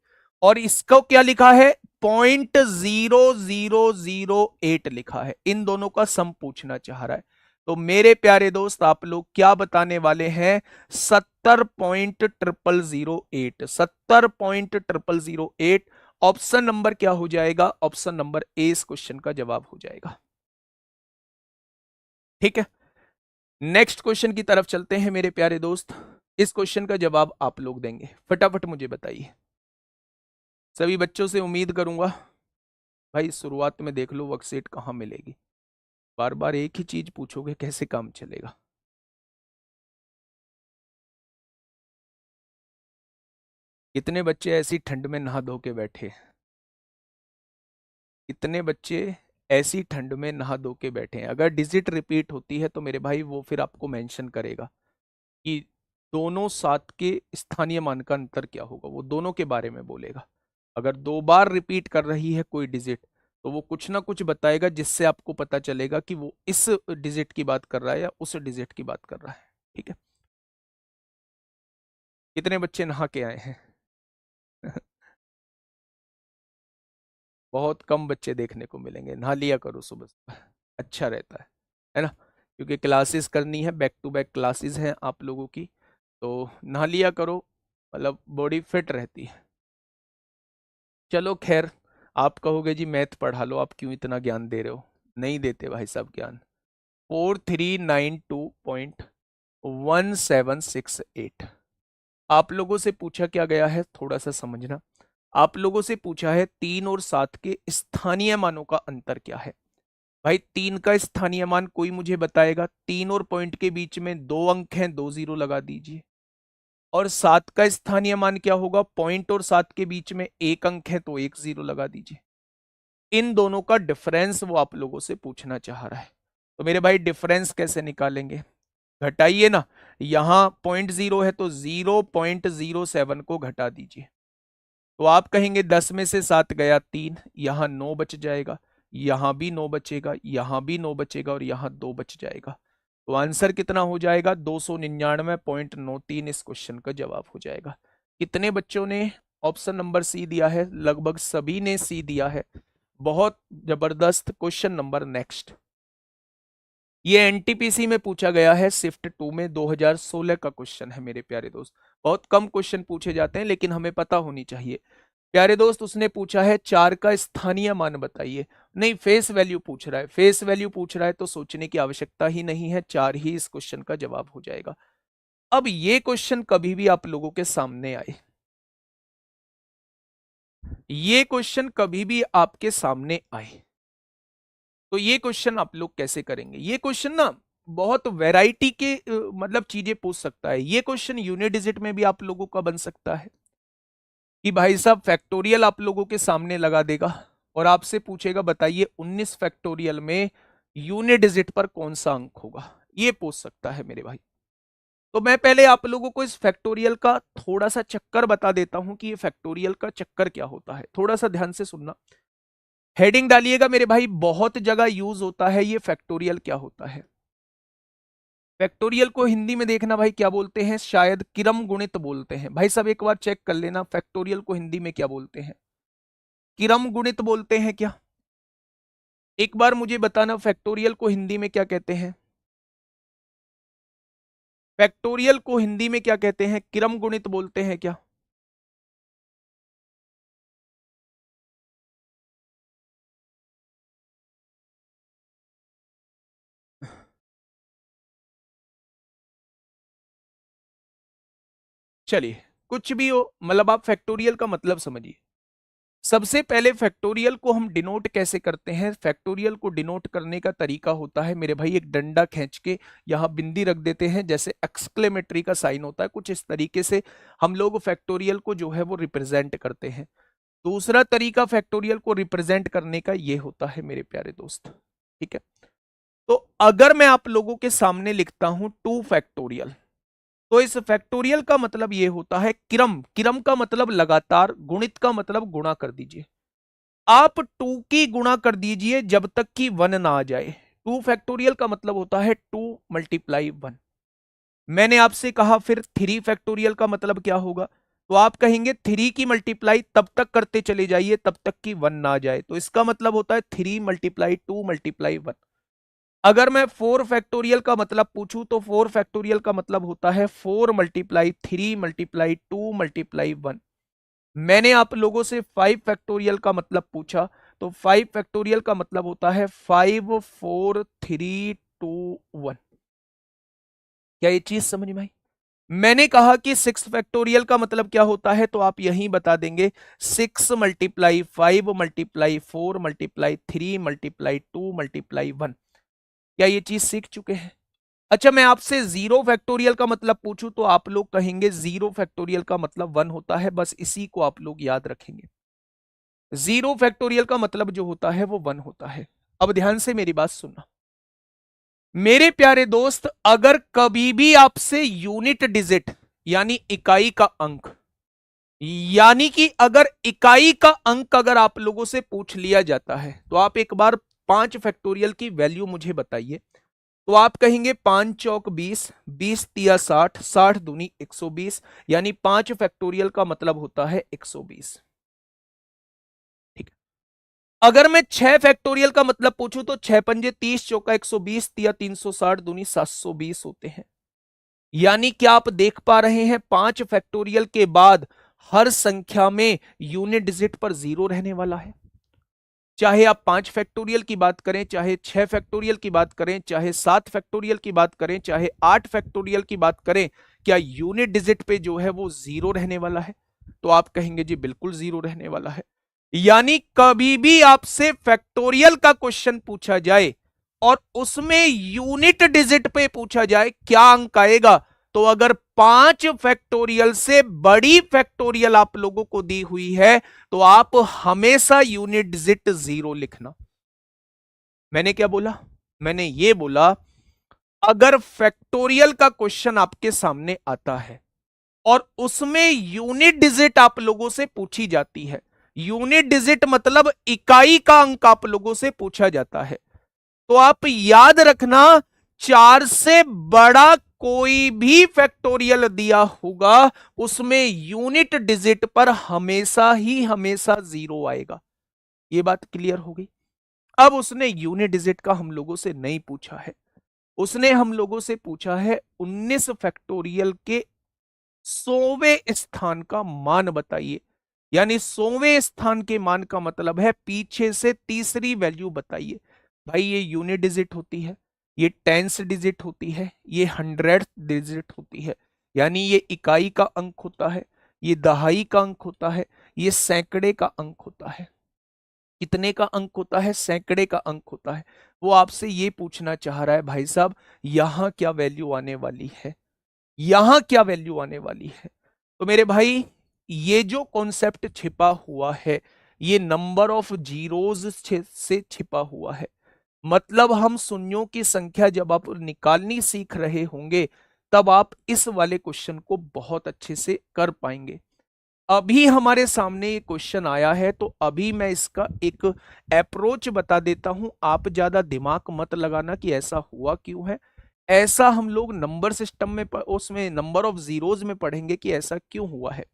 [SPEAKER 1] और इसको क्या लिखा है? 0.0008 लिखा है। इन दोनों का सम पूछना चाह रहा है, तो मेरे प्यारे दोस्त आप लोग क्या बताने वाले हैं? 70.0008, 70.0008। ऑप्शन नंबर क्या हो जाएगा? ऑप्शन नंबर ए इस क्वेश्चन का जवाब हो जाएगा। ठीक है, नेक्स्ट क्वेश्चन की तरफ चलते हैं मेरे प्यारे दोस्त। इस क्वेश्चन का जवाब आप लोग देंगे, फटाफट मुझे बताइए। सभी बच्चों से उम्मीद करूंगा भाई शुरुआत में देख लो वर्कशीट कहाँ मिलेगी, बार बार एक ही चीज पूछोगे कैसे काम चलेगा। कितने बच्चे ऐसी ठंड में नहा धो के बैठे? कितने बच्चे ऐसी ठंड में नहा धो के बैठे हैं? अगर डिजिट रिपीट होती है तो मेरे भाई वो फिर आपको मेंशन करेगा कि दोनों साथ के स्थानीय मान का अंतर क्या होगा, वो दोनों के बारे में बोलेगा। अगर 2 बार रिपीट कर रही है कोई डिजिट, तो वो कुछ ना कुछ बताएगा जिससे आपको पता चलेगा कि वो इस डिजिट की बात कर रहा है या उस डिजिट की बात कर रहा है। ठीक है, कितने बच्चे नहा के आए हैं? बहुत कम बच्चे देखने को मिलेंगे। नहा लिया करो सुबह सुबह, अच्छा रहता है ना? क्योंकि क्लासेस करनी है, बैक टू बैक क्लासेस हैं आप लोगों की, तो नहा लिया करो, मतलब बॉडी फिट रहती है। चलो खैर, आप कहोगे जी मैथ पढ़ा लो, आप क्यों इतना ज्ञान दे रहे हो? नहीं देते भाई साहब ज्ञान। 4392.1768। आप लोगों से पूछा क्या गया है, थोड़ा सा समझना। आप लोगों से पूछा है 3 और 7 के स्थानीय मानों का अंतर क्या है। भाई 3 का स्थानीय मान कोई मुझे बताएगा? 3 और पॉइंट के बीच में 2 अंक हैं, 2 जीरो लगा दीजिए। और 7 का स्थानीय मान क्या होगा? पॉइंट और 7 के बीच में एक अंक है, तो एक जीरो लगा दीजिए। इन दोनों का डिफरेंस वो आप लोगों से पूछना चाह रहा है, तो मेरे भाई डिफरेंस कैसे निकालेंगे? घटाइए ना, यहां 0.0 है तो 0.07 को घटा दीजिए, तो आप कहेंगे 10 में से 7 गया 3, यहां 9 बच जाएगा, यहां भी 9 बचेगा, यहां भी 9 बचेगा और यहां 2 बच जाएगा। तो आंसर कितना हो जाएगा? 299.93 इस क्वेश्चन का जवाब हो जाएगा। कितने बच्चों ने ऑप्शन नंबर सी दिया है? लगभग सभी ने सी दिया है, बहुत जबरदस्त। क्वेश्चन नंबर नेक्स्ट, ये एनटीपीसी में पूछा गया है, शिफ्ट 2 में 2016 का क्वेश्चन है मेरे प्यारे दोस्त। बहुत कम क्वेश्चन पूछे जाते हैं, लेकिन हमें पता होनी चाहिए। प्यारे दोस्त, उसने पूछा है 4 का स्थानीय मान बताइए। नहीं, फेस वैल्यू पूछ रहा है। फेस वैल्यू पूछ रहा है तो सोचने की आवश्यकता ही नहीं है, 4 ही इस क्वेश्चन का जवाब हो जाएगा। अब ये क्वेश्चन कभी भी आप लोगों के सामने आए, ये क्वेश्चन कभी भी आपके सामने आए, तो ये क्वेश्चन आप लोग कैसे करेंगे? ये क्वेश्चन ना बहुत वैरायटी के मतलब चीजें पूछ सकता है। ये क्वेश्चन यूनिट डिजिट में भी आप लोगों का बन सकता है कि भाई साहब फैक्टोरियल आप लोगों के सामने लगा देगा और आपसे पूछेगा बताइए 19 फैक्टोरियल में यूनिट डिजिट पर कौन सा अंक होगा। ये पूछ सकता है मेरे भाई। तो मैं पहले आप लोगों को इस फैक्टोरियल का थोड़ा सा चक्कर बता देता हूं कि ये फैक्टोरियल का चक्कर क्या होता है। थोड़ा सा ध्यान से सुनना, हेडिंग डालिएगा मेरे भाई, बहुत जगह यूज होता है ये फैक्टोरियल क्या होता है। फैक्टोरियल को हिंदी में देखना भाई क्या बोलते हैं, शायद किरम गुणित बोलते हैं। भाई सब एक बार चेक कर लेना फैक्टोरियल को हिंदी में क्या बोलते हैं। किरम गुणित बोलते हैं क्या? एक बार मुझे बताना फैक्टोरियल को हिंदी में क्या कहते हैं। फैक्टोरियल को हिंदी में क्या कहते हैं? किरम गुणित बोलते हैं क्या? चलिए, कुछ भी हो, मतलब आप फैक्टोरियल का मतलब समझिए। सबसे पहले फैक्टोरियल को हम डिनोट कैसे करते हैं? फैक्टोरियल को डिनोट करने का तरीका होता है मेरे भाई, एक डंडा खींच के यहां बिंदी रख देते हैं, जैसे एक्सक्लेमेटरी का साइन होता है, कुछ इस तरीके से हम लोग फैक्टोरियल को जो है वो रिप्रेजेंट करते हैं। दूसरा तरीका फैक्टोरियल को रिप्रेजेंट करने का ये होता है मेरे प्यारे दोस्त, ठीक है। तो अगर मैं आप लोगों के सामने लिखता हूं 2 फैक्टोरियल, तो इस फैक्टोरियल का मतलब ये होता है किरम। किरम का मतलब लगातार, गुणित का मतलब गुणा कर दीजिए। आप 2 की गुणा कर दीजिए जब तक कि 1 ना आ जाए। 2 फैक्टोरियल का मतलब होता है 2 मल्टीप्लाई 1। मैंने आपसे कहा फिर 3 फैक्टोरियल का मतलब क्या होगा, तो आप कहेंगे 3 की मल्टीप्लाई तब तक करते चले जाइए तब तक कि 1 ना आ जाए, तो इसका मतलब होता है 3 मल्टीप्लाई 2 मल्टीप्लाई 1। अगर मैं 4 फैक्टोरियल का मतलब पूछूं तो 4 फैक्टोरियल का मतलब होता है 4 मल्टीप्लाई 3 मल्टीप्लाई 2 मल्टीप्लाई 1। मैंने आप लोगों से 5 फैक्टोरियल का मतलब पूछा, तो 5 फैक्टोरियल का मतलब होता है 5 4 3 2 1। क्या ये चीज समझ में आई? मैंने कहा कि 6 फैक्टोरियल का मतलब क्या होता है, तो आप यही बता देंगे 6 multiply 5 multiply 4 multiply 3 multiply 2 multiply 1। क्या ये चीज सीख चुके हैं? अच्छा, मैं आपसे 0 फैक्टोरियल का मतलब पूछूं तो आप लोग कहेंगे 0 फैक्टोरियल का मतलब 1 होता है, बस इसी को आप लोग याद रखेंगे। 0 फैक्टोरियल का मतलब जो होता है वो 1 होता है। अब ध्यान से मेरी बात सुनना मेरे प्यारे दोस्त, अगर कभी भी आपसे यूनिट डिजिट यानी इकाई का अंक, यानी कि अगर इकाई का अंक अगर आप लोगों से पूछ लिया जाता है, तो आप एक बार 5 फैक्टोरियल की वैल्यू मुझे बताइए, तो आप कहेंगे 5 चौक 20, 20 तिया 60, 60 दूनी 120, यानी 5 फैक्टोरियल का मतलब होता है 120। ठीक है। अगर मैं 6 फैक्टोरियल का मतलब पूछूं तो 6 पंजे 30, चौका 120, तिया 360 दूनी 720 होते हैं। यानी क्या आप देख पा रहे हैं 5 फैक्टोरियल के बाद हर संख्या में यूनिट डिजिट पर 0 रहने वाला है। चाहे आप 5 फैक्टोरियल की बात करें, चाहे 6 फैक्टोरियल की बात करें, चाहे 7 फैक्टोरियल की बात करें, चाहे 8 फैक्टोरियल की बात करें, क्या यूनिट डिजिट पे जो है वो 0 रहने वाला है? तो आप कहेंगे जी बिल्कुल 0 रहने वाला है। यानी कभी भी आपसे फैक्टोरियल का क्वेश्चन पूछा जाए और उसमें यूनिट डिजिट पे पूछा जाए क्या अंक आएगा, तो अगर 5 फैक्टोरियल से बड़ी फैक्टोरियल आप लोगों को दी हुई है तो आप हमेशा यूनिट डिजिट 0 लिखना। मैंने क्या बोला? मैंने ये बोला अगर फैक्टोरियल का क्वेश्चन आपके सामने आता है और उसमें यूनिट डिजिट आप लोगों से पूछी जाती है, यूनिट डिजिट मतलब इकाई का अंक आप लोगों से पूछा जाता है, तो आप याद रखना 4 से बड़ा कोई भी फैक्टोरियल दिया होगा उसमें यूनिट डिजिट पर हमेशा ही हमेशा 0 आएगा। ये बात क्लियर हो गई? अब उसने यूनिट डिजिट का हम लोगों से नहीं पूछा है, उसने हम लोगों से पूछा है 19 फैक्टोरियल के 100वें स्थान का मान बताइए। यानी 100वें स्थान के मान का मतलब है पीछे से तीसरी वैल्यू बताइए। भाई ये यूनिट डिजिट होती है, ये टेंस डिजिट होती है, ये हंड्रेड डिजिट होती है, यानी ये इकाई का अंक होता है, ये दहाई का अंक होता है, ये सैकड़े का अंक होता है। कितने का अंक होता है? सैकड़े का अंक होता है। वो आपसे ये पूछना चाह रहा है भाई साहब यहां क्या वैल्यू आने वाली है, यहां क्या वैल्यू आने वाली है। तो मेरे भाई ये जो कॉन्सेप्ट छिपा हुआ है ये नंबर ऑफ जीरोज से छिपा हुआ है। मतलब हम शून्यों की संख्या जब आप निकालनी सीख रहे होंगे तब आप इस वाले क्वेश्चन को बहुत अच्छे से कर पाएंगे। अभी हमारे सामने ये क्वेश्चन आया है तो अभी मैं इसका एक अप्रोच बता देता हूं। आप ज्यादा दिमाग मत लगाना कि ऐसा हुआ क्यों है। ऐसा हम लोग नंबर सिस्टम में उसमें नंबर ऑफ जीरोज में पढ़ेंगे कि ऐसा क्यों हुआ है।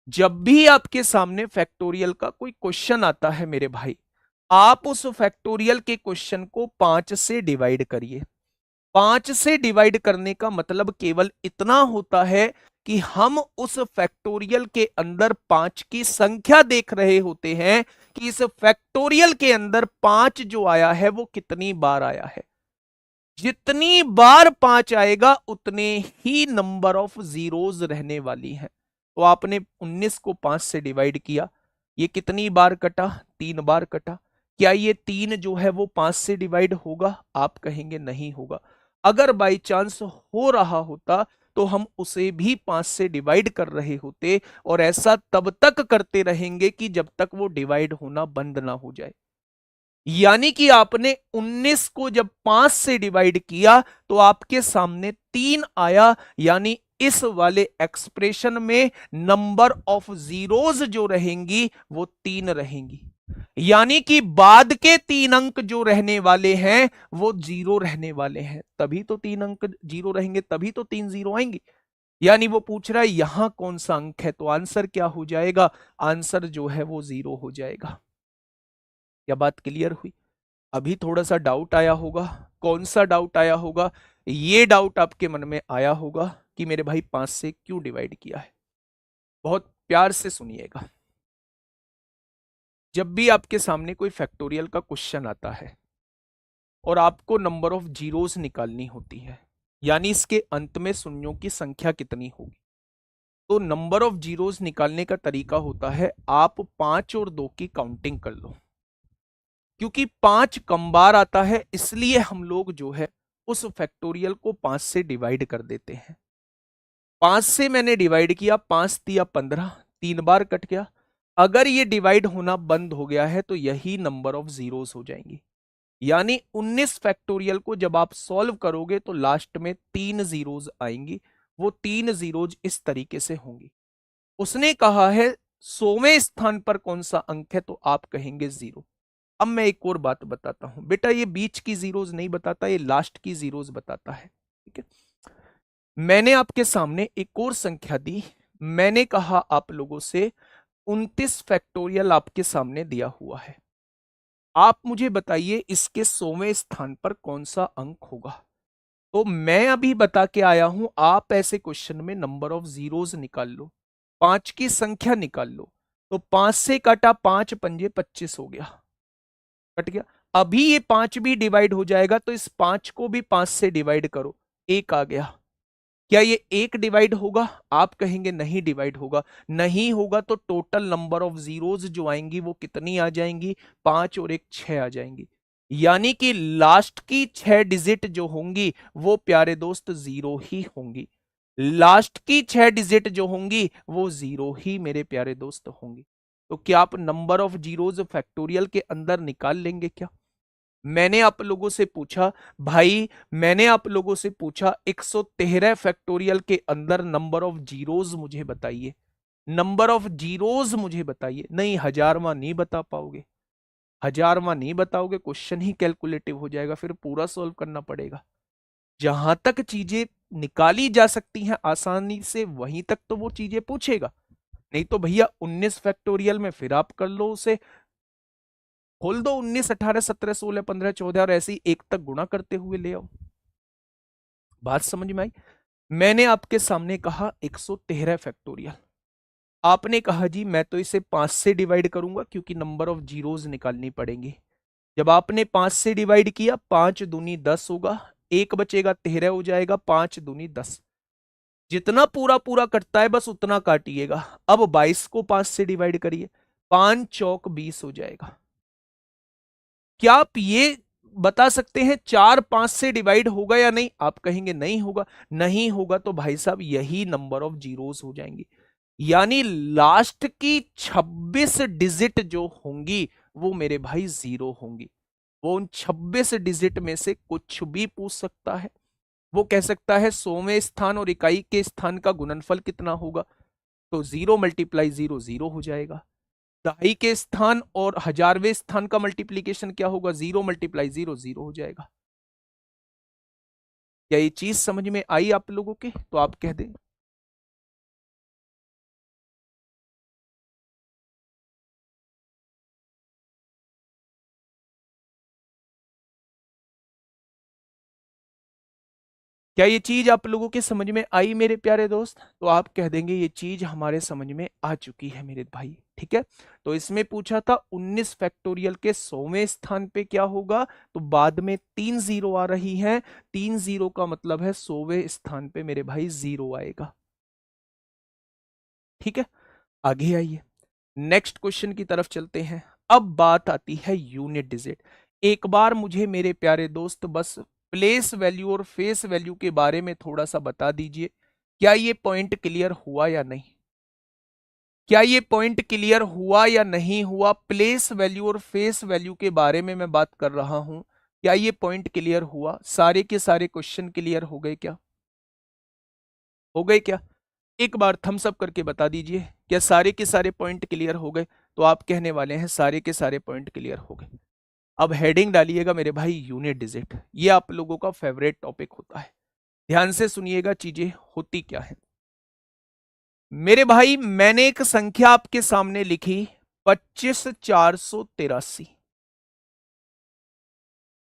[SPEAKER 1] जब भी आपके सामने फैक्टोरियल का कोई क्वेश्चन आता है मेरे भाई, आप उस फैक्टोरियल के क्वेश्चन को 5 से डिवाइड करिए। 5 से डिवाइड करने का मतलब केवल इतना होता है कि हम उस फैक्टोरियल के अंदर 5 की संख्या देख रहे होते हैं कि इस फैक्टोरियल के अंदर 5 जो आया है वो कितनी बार आया है। जितनी बार 5 आएगा उतने ही नंबर ऑफ जीरोज रहने वाली हैं। तो आपने 19 को 5 से डिवाइड किया, ये कितनी बार कटा? 3 बार कटा। क्या ये 3 जो है वो 5 से डिवाइड होगा? आप कहेंगे नहीं होगा। अगर बाई चांस हो रहा होता तो हम उसे भी 5 से डिवाइड कर रहे होते और ऐसा तब तक करते रहेंगे कि जब तक वो डिवाइड होना बंद ना हो जाए। यानी कि आपने 19 को जब 5 से डिवाइड किया तो आपके सामने 3 आया, यानी इस वाले एक्सप्रेशन में नंबर ऑफ जीरोज जो रहेंगी वो 3 रहेंगी। यानी कि बाद के 3 अंक जो रहने वाले हैं वो 0 रहने वाले हैं। तभी तो 3 अंक 0 रहेंगे, तभी तो 3 0 आएंगे। यानी वो पूछ रहा है यहां कौन सा अंक है, तो आंसर क्या हो जाएगा? आंसर जो है वो 0 हो जाएगा। क्या बात क्लियर हुई? अभी थोड़ा सा डाउट आया होगा। कौन सा डाउट आया होगा? ये डाउट आपके मन में आया होगा कि मेरे भाई 5 से क्यों डिवाइड किया है। बहुत प्यार से सुनिएगा। जब भी आपके सामने कोई फैक्टोरियल का क्वेश्चन आता है और आपको नंबर ऑफ जीरोस निकालनी होती है, यानी इसके अंत में शून्यों की संख्या कितनी होगी, तो नंबर ऑफ जीरोस निकालने का तरीका होता है आप 5 और 2 की काउंटिंग कर लो। क्योंकि 5 कम बार आता है इसलिए हम लोग जो है उस फैक्टोरियल को 5 से डिवाइड कर देते हैं। 5 से मैंने डिवाइड किया, 5 दिया 15, 3 बार कट गया। अगर ये डिवाइड होना बंद हो गया है तो यही नंबर ऑफ जीरोस हो जाएंगी। यानी 19 फैक्टोरियल को जब आप सॉल्व करोगे तो लास्ट में 3 जीरोज आएंगी। वो 3 जीरोज इस तरीके से होंगी। उसने कहा है 100वें स्थान पर कौन सा अंक है, तो आप कहेंगे 0। अब मैं एक और बात बताता हूं बेटा, ये बीच की जीरोज नहीं बताता, ये लास्ट की जीरोज बताता है। ठीक है, मैंने आपके सामने एक और संख्या दी। मैंने कहा आप लोगों से 29 फैक्टोरियल आपके सामने दिया हुआ है। आप मुझे बताइए इसके 100वें स्थान पर कौन सा अंक होगा। तो मैं अभी बता के आया हूं, आप ऐसे क्वेश्चन में नंबर ऑफ जीरोज निकाल लो, 5 की संख्या निकाल लो। तो 5 से काटा, 5 पंजे 25 हो गया, कट गया। अभी ये 5 भी डिवाइड हो जाएगा तो इस 5 को भी 5 से डिवाइड करो, 1 आ गया। क्या ये 1 डिवाइड होगा? आप कहेंगे नहीं डिवाइड होगा। नहीं होगा तो टोटल नंबर ऑफ जीरोज जो आएंगी वो कितनी आ जाएंगी? 5 और 1 6 आ जाएंगी। यानी कि लास्ट की 6 डिजिट जो होंगी वो प्यारे दोस्त 0 ही होंगी। लास्ट की 6 डिजिट जो होंगी वो 0 ही मेरे प्यारे दोस्त होंगी। तो क्या आप नंबर ऑफ जीरोज फैक्टोरियल के अंदर निकाल लेंगे क्या? मैंने आप लोगों से पूछा भाई, मैंने आप लोगों से पूछा 113 फैक्टोरियल के अंदर नंबर ऑफ जीरोज मुझे बताइए, नंबर ऑफ जीरोज मुझे बताइए। नहीं, हजारवा नहीं बता पाओगे, हजारवा नहीं बताओगे, क्वेश्चन ही कैलकुलेटिव हो जाएगा, फिर पूरा सॉल्व करना पड़ेगा। जहां तक चीजें निकाली जा सकती हैं आसानी से वहीं तक तो वो चीजें पूछेगा। नहीं तो भैया 19 फैक्टोरियल में फिर आप कर लो उसे, खोल दो 19 18 17 16 15 14 और ऐसे ही 1 तक गुणा करते हुए ले आओ। बात समझ में आई? मैंने आपके सामने कहा 113 फैक्टोरियल, आपने कहा जी मैं तो इसे 5 से डिवाइड करूंगा क्योंकि नंबर ऑफ जीरोज निकालनी पड़ेंगी। जब आपने 5 से डिवाइड किया, 5 दूनी 10 होगा, एक बचेगा 13 हो जाएगा, 5 दूनी 10। जितना पूरा पूरा कटता है बस उतना काटिएगा। अब 22 को 5 से डिवाइड करिए, 5 चौक 20 हो जाएगा। क्या आप ये बता सकते हैं 4 5 से डिवाइड होगा या नहीं? आप कहेंगे नहीं होगा। नहीं होगा तो भाई साहब यही नंबर ऑफ जीरोस हो जाएंगी, यानी लास्ट की 26 डिजिट जो होंगी वो मेरे भाई जीरो होंगी। वो उन 26 डिजिट में से कुछ भी पूछ सकता है। वो कह सकता है 100वें स्थान और इकाई के स्थान का गुणनफल कितना होगा, तो 0 मल्टीप्लाई 0 0 हो जाएगा। दहाई के स्थान और 1000वें स्थान का मल्टीप्लीकेशन क्या होगा, 0 मल्टीप्लाई 0 0 हो जाएगा। क्या ये चीज समझ में आई आप लोगों के? तो आप कह दें। क्या ये चीज आप लोगों के समझ में आई मेरे प्यारे दोस्त? तो आप कह देंगे ये चीज हमारे समझ में आ चुकी है मेरे भाई। ठीक है, तो इसमें पूछा था 19 फैक्टोरियल के 100वें स्थान पे क्या होगा, तो बाद में 3 जीरो आ रही हैं, 3 जीरो का मतलब है 100वें स्थान पे मेरे भाई जीरो आएगा। ठीक है, आगे आइए, नेक्स्ट क्वेश्चन की तरफ चलते हैं। अब बात आती है यूनिट डिजिट। एक बार मुझे मेरे प्यारे दोस्त बस प्लेस वैल्यू और फेस वैल्यू के बारे में थोड़ा सा बता दीजिए, क्या ये पॉइंट क्लियर हुआ या नहीं? क्या ये पॉइंट क्लियर हुआ या नहीं हुआ? प्लेस वैल्यू और फेस वैल्यू के बारे में मैं बात कर रहा हूं, क्या ये पॉइंट क्लियर हुआ? सारे के सारे क्वेश्चन क्लियर हो गए क्या? हो गए क्या? एक बार थम्स अप करके बता दीजिए, क्या सारे के सारे पॉइंट क्लियर हो गए? तो आप कहने वाले हैं सारे के सारे पॉइंट क्लियर हो गए। अब हेडिंग डालिएगा मेरे भाई यूनिट डिजिट, ये आप लोगों का फेवरेट टॉपिक होता है। ध्यान से सुनिएगा चीजें होती क्या है। मेरे भाई मैंने एक संख्या आपके सामने लिखी, 25,483।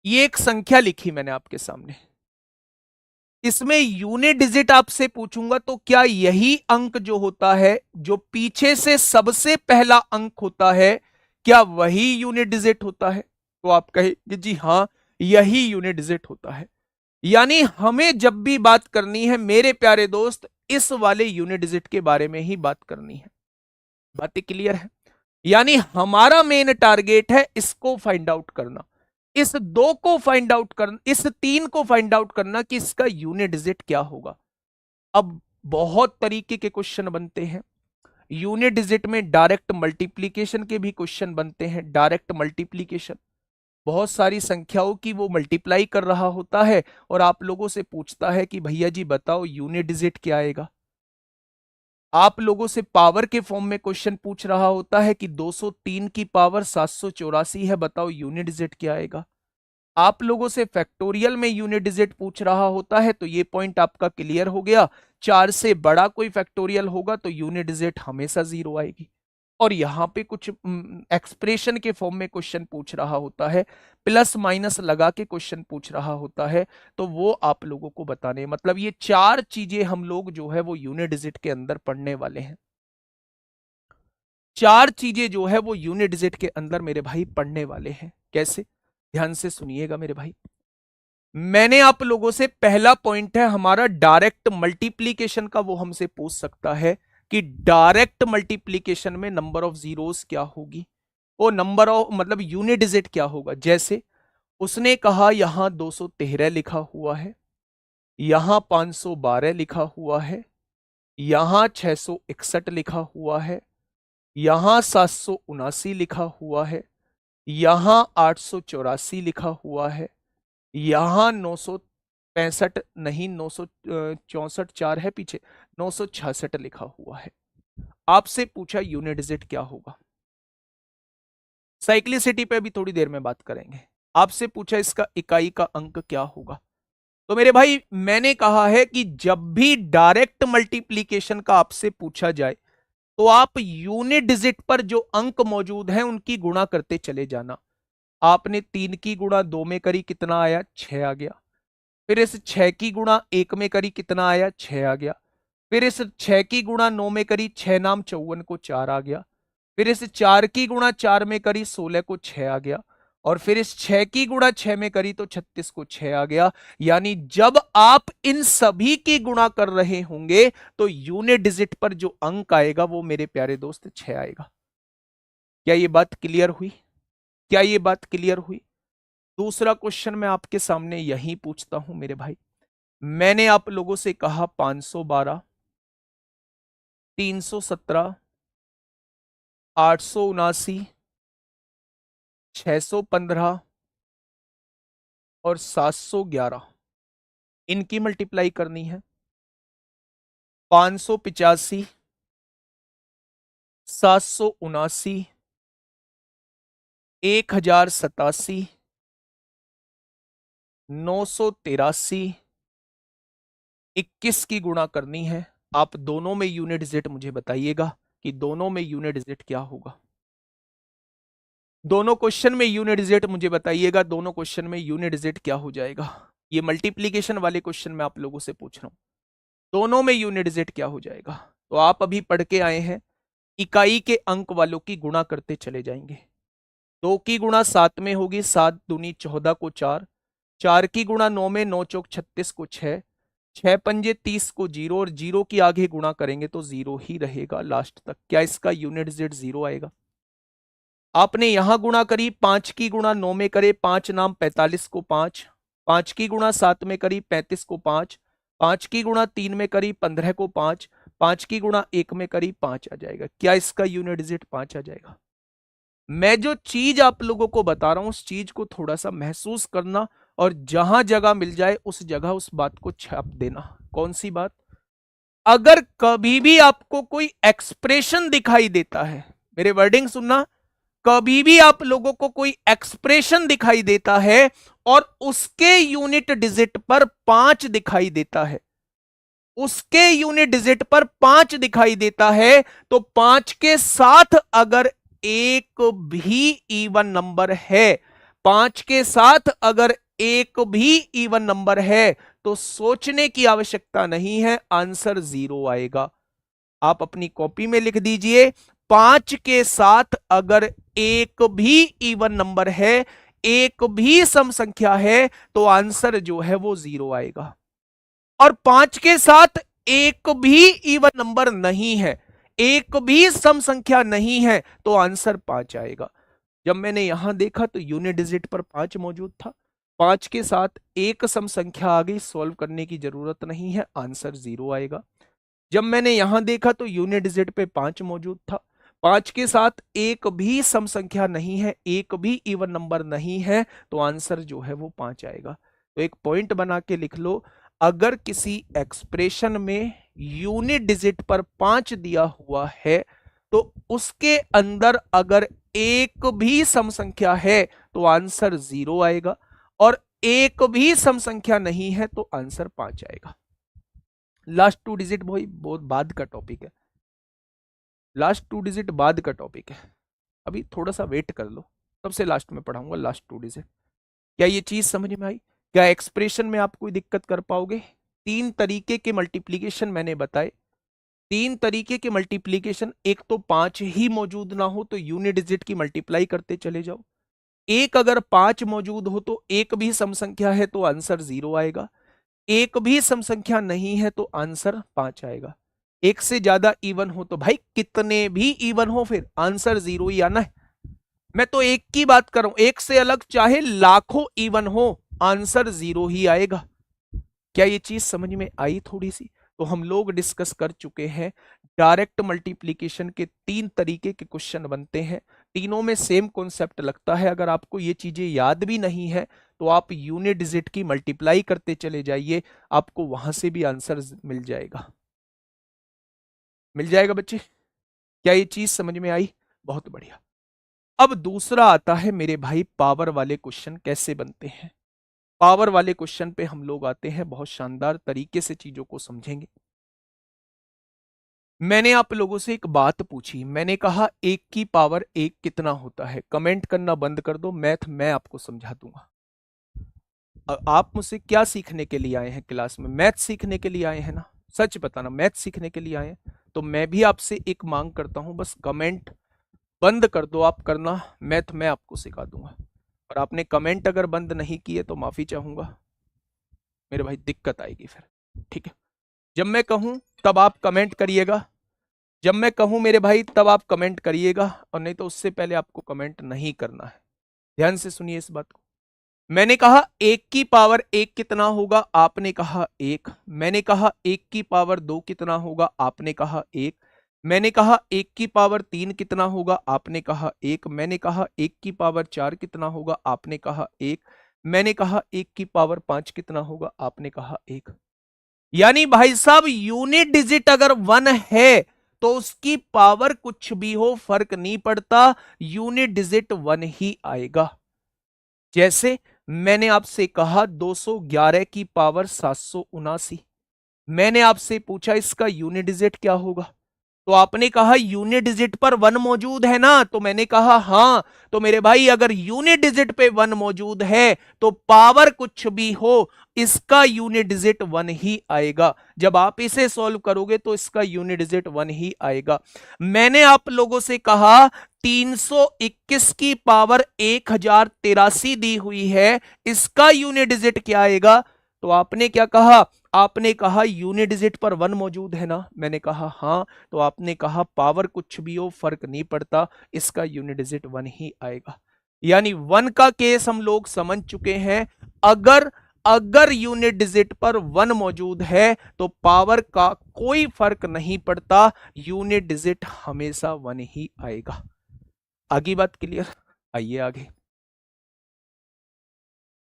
[SPEAKER 1] ये एक संख्या लिखी मैंने आपके सामने, इसमें यूनिट डिजिट आपसे पूछूंगा तो क्या यही अंक जो होता है, जो पीछे से सबसे पहला अंक होता है, क्या वही यूनिट डिजिट होता है? तो आप कहेंगे जी हां, यही यूनिट डिजिट होता है। यानी हमें जब भी बात करनी है मेरे प्यारे दोस्त, इस वाले यूनिट डिजिट के बारे में ही बात करनी है। बातें क्लियर है? यानी हमारा मेन टारगेट है इसको फाइंड आउट करना, इस दो को फाइंड आउट करना, इस तीन को फाइंड आउट करना कि इसका यूनिट डिजिट क्या होगा। अब बहुत तरीके के क्वेश्चन बनते हैं यूनिट डिजिट में, डायरेक्ट मल्टीप्लीकेशन के भी क्वेश्चन बनते हैं। डायरेक्ट मल्टीप्लीकेशन, बहुत सारी संख्याओं की वो मल्टीप्लाई कर रहा होता है और आप लोगों से पूछता है कि भैया जी बताओ यूनिट डिजिट क्या आएगा। आप लोगों से पावर के फॉर्म में क्वेश्चन पूछ रहा होता है कि 203 की पावर 784 है, बताओ यूनिट डिजिट क्या आएगा। आप लोगों से फैक्टोरियल में यूनिट डिजिट पूछ रहा होता है, तो ये पॉइंट आपका क्लियर हो गया। 4 से बड़ा कोई फैक्टोरियल होगा तो यूनिट डिजिट हमेशा जीरो आएगी। और यहां पे कुछ एक्सप्रेशन के फॉर्म में क्वेश्चन पूछ रहा होता है, प्लस माइनस लगा के क्वेश्चन पूछ रहा होता है, तो वो आप लोगों को बताने, मतलब ये चार चीजें हम लोग जो है वो यूनिट डिजिट के अंदर पढ़ने वाले हैं। चार चीजें जो है वो यूनिट डिजिट के अंदर मेरे भाई पढ़ने वाले हैं। कैसे? ध्यान से सुनिएगा मेरे भाई। मैंने आप लोगों से, पहला पॉइंट है हमारा डायरेक्ट मल्टीप्लीकेशन का, वो हमसे पूछ सकता है कि डायरेक्ट मल्टीप्लीकेशन में नंबर ऑफ जीरोस क्या होगी, वो नंबर ऑफ मतलब यूनिट डिजिट क्या होगा। जैसे उसने कहा यहां 213 लिखा हुआ है, यहां 512 लिखा हुआ है, यहां 661 लिखा हुआ है, यहां 779 लिखा हुआ है, यहां 884 लिखा हुआ है, यहां 965 नहीं, 964 4 है पीछे, 966 लिखा हुआ है। आपसे पूछा यूनिट डिजिट क्या होगा। साइक्लिसिटी पे भी थोड़ी देर में बात करेंगे। आपसे पूछा इसका इकाई का अंक क्या होगा। तो मेरे भाई मैंने कहा है कि जब भी डायरेक्ट मल्टीप्लीकेशन का आपसे पूछा जाए तो आप यूनिट डिजिट पर जो अंक मौजूद हैं उनकी गुणा करते चले जाना। आपने 3 की गुणा 2 में करी, कितना आया? 6 आ गया। फिर इस 6 की गुणा 1 में करी, कितना आया, 6 आ गया। फिर इस 6 की गुणा 9 में करी, 6 नाम 54 को 4 आ गया। फिर इस 4 की गुणा 4 में करी, 16 को 6 आ गया। और फिर इस 6 की गुणा 6 में करी तो 36 को 6 आ गया। यानी जब आप इन सभी की गुणा कर रहे होंगे तो यूनिट डिजिट पर जो अंक आएगा वो मेरे प्यारे दोस्त 6 आएगा। क्या ये बात क्लियर हुई? क्या ये बात क्लियर हुई? दूसरा क्वेश्चन मैं आपके सामने यही पूछता हूं मेरे भाई। मैंने आप लोगों से कहा 512, 317, 879, 615 और 711 इनकी मल्टीप्लाई करनी है। 585, 779, 1087, 983, 21 की गुणा करनी है। आप दोनों में यूनिट डिजिट मुझे बताइएगा कि दोनों में यूनिट डिजिट क्या होगा। दोनों क्वेश्चन में यूनिट डिजिट मुझे बताइएगा, दोनों क्वेश्चन में यूनिट डिजिट क्या हो जाएगा। ये मल्टीप्लीकेशन वाले क्वेश्चन में आप लोगों से पूछ रहा हूं, दोनों में यूनिट डिजिट क्या हो जाएगा। तो आप अभी पढ़ के आए हैं, इकाई के अंक वालों की गुणा करते चले जाएंगे। 2 की गुणा 7 में होगी, 7 दूनी 14 को 4, 4 की गुणा 9 में, 9 चौक 36 को 6, 6 पंजे 30 को 0 और 0 की आगे गुणा करेंगे तो 0 ही रहेगा लास्ट तक। क्या इसका यूनिट डिजिट 0 आएगा? आपने यहां गुणा करी, 5 की गुणा 9 में करे, 5 नाम 45 को 5, 5 की गुणा 7 में करी, 35 को 5, 5 की गुणा 3 में करी, 15 को 5, 5 की गुणा 1 में करी, 5 आ जाएगा। क्या इसका यूनिट डिजिट 5 आ जाएगा? मैं जो चीज आप लोगों को बता रहा हूं उस चीज को थोड़ा सा महसूस करना, और जहां जगह मिल जाए उस जगह उस बात को छाप देना। कौन सी बात? अगर कभी भी आपको कोई एक्सप्रेशन दिखाई देता है, मेरे वर्डिंग सुनना, कभी भी आप लोगों को कोई एक्सप्रेशन दिखाई देता है और उसके यूनिट डिजिट पर 5 दिखाई देता है, उसके यूनिट डिजिट पर 5 दिखाई देता है, तो 5 के साथ अगर एक भी इवन नंबर है, 5 के साथ अगर एक भी इवन नंबर है तो सोचने की आवश्यकता नहीं है, आंसर 0 आएगा। आप अपनी कॉपी में लिख दीजिए, 5 के साथ अगर एक भी इवन नंबर है, एक भी सम संख्या है, तो आंसर जो है वो 0 आएगा। और 5 के साथ एक भी इवन नंबर नहीं है, एक भी सम संख्या नहीं है, तो आंसर 5 आएगा। जब मैंने यहां देखा तो यूनिट डिजिट पर 5 मौजूद था, 5 के साथ एक सम संख्या आ गई, सॉल्व करने की जरूरत नहीं है, आंसर 0 आएगा। जब मैंने यहां देखा तो यूनिट डिजिट पे 5 मौजूद था, 5 के साथ एक भी सम संख्या नहीं है, एक भी इवन नंबर नहीं है, तो आंसर जो है वो 5 आएगा। तो एक पॉइंट बना के लिख लो, अगर किसी एक्सप्रेशन में यूनिट डिजिट पर 5 दिया हुआ है तो उसके अंदर अगर एक भी सम संख्या है तो आंसर 0 आएगा, और एक भी सम संख्या नहीं है तो आंसर 5 आएगा। लास्ट 2 डिजिट भाई बहुत बाद का टॉपिक है, लास्ट 2 डिजिट बाद का टॉपिक है, अभी थोड़ा सा वेट कर लो, सबसे लास्ट में पढ़ाऊंगा लास्ट 2 डिजिट। क्या ये चीज समझ में आई? क्या एक्सप्रेशन में आप कोई दिक्कत कर पाओगे? 3 तरीके के मल्टीप्लीकेशन मैंने बताए, 3 तरीके के मल्टीप्लीकेशन, एक तो 5 ही मौजूद ना हो तो यूनिट डिजिट की मल्टीप्लाई करते चले जाओ, एक अगर 5 मौजूद हो तो एक भी सम संख्या है तो आंसर 0 आएगा, एक भी सम संख्या नहीं है तो आंसर 5 आएगा। एक से ज्यादा इवन हो तो भाई कितने भी इवन हो फिर आंसर 0 ही आना है। मैं तो एक की बात कर रहा हूं, एक से अलग चाहे लाखों इवन हो आंसर 0 ही आएगा। क्या ये चीज समझ में आई थोड़ी सी? तो हम लोग डिस्कस कर चुके हैं, डायरेक्ट मल्टीप्लीकेशन के 3 तरीके के क्वेश्चन बनते हैं, तीनों में सेम कॉन्सेप्ट लगता है। अगर आपको ये चीजें याद भी नहीं है तो आप यूनिट डिजिट की मल्टीप्लाई करते चले जाइए, आपको वहां से भी आंसर मिल जाएगा। मिल जाएगा बच्चे? क्या ये चीज समझ में आई? बहुत बढ़िया। अब दूसरा आता है मेरे भाई, पावर वाले क्वेश्चन कैसे बनते हैं। पावर वाले क्वेश्चन पे हम लोग आते हैं, बहुत शानदार तरीके से चीजों को समझेंगे। मैंने आप लोगों से एक बात पूछी, मैंने कहा 1 की पावर 1 कितना होता है? कमेंट करना बंद कर दो, मैथ मैं आपको समझा दूंगा। आप मुझसे क्या सीखने के लिए आए हैं क्लास में? मैथ सीखने के लिए आए हैं ना? सच बताना, मैथ सीखने के लिए आए हैं? तो मैं भी आपसे एक मांग करता हूं, बस कमेंट बंद कर दो आप करना, मैथ मैं आपको सिखा दूंगा। और आपने कमेंट अगर बंद नहीं किए तो माफी चाहूंगा मेरे भाई, दिक्कत आएगी फिर, ठीक है? जब मैं कहूं तब आप कमेंट करिएगा, जब मैं कहूं मेरे भाई तब आप कमेंट करिएगा, और नहीं तो उससे पहले आपको कमेंट नहीं करना है। ध्यान से सुनिए इस बात को। मैंने कहा एक की पावर एक कितना होगा, आपने कहा एक। मैंने कहा एक की पावर दो कितना होगा, आपने कहा एक। मैंने कहा एक की पावर तीन कितना होगा, आपने कहा एक। मैंने कहा एक की पावर चार कितना होगा, आपने कहा एक। मैंने कहा एक की पावर पांच कितना होगा, आपने कहा एक। यानी भाई साहब यूनिट डिजिट अगर वन है तो उसकी पावर कुछ भी हो फर्क नहीं पड़ता, यूनिट डिजिट वन ही आएगा। जैसे मैंने आपसे कहा 211 की पावर 779, मैंने आपसे पूछा इसका यूनिट डिजिट क्या होगा, तो आपने कहा यूनिट डिजिट पर वन मौजूद है ना, तो मैंने कहा हां। तो मेरे भाई अगर यूनिट डिजिट पे वन मौजूद है तो पावर कुछ भी हो इसका यूनिट डिजिट वन ही आएगा। जब आप इसे सॉल्व करोगे तो इसका यूनिट डिजिट वन ही आएगा। मैंने आप लोगों से कहा 321 की पावर 1083 दी हुई है, इसका यूनिट डिजिट क्या आएगा? तो आपने क्या कहा? आपने कहा यूनिट डिजिट पर वन मौजूद है ना, मैंने कहा हां। तो आपने कहा पावर कुछ भी हो फर्क नहीं पड़ता, इसका यूनिट डिजिट वन ही आएगा। यानी वन का केस हम लोग समझ चुके हैं। अगर अगर यूनिट डिजिट पर वन मौजूद है तो पावर का कोई फर्क नहीं पड़ता, यूनिट डिजिट हमेशा वन ही आएगा। आगे बात क्लियर? आइए आगे।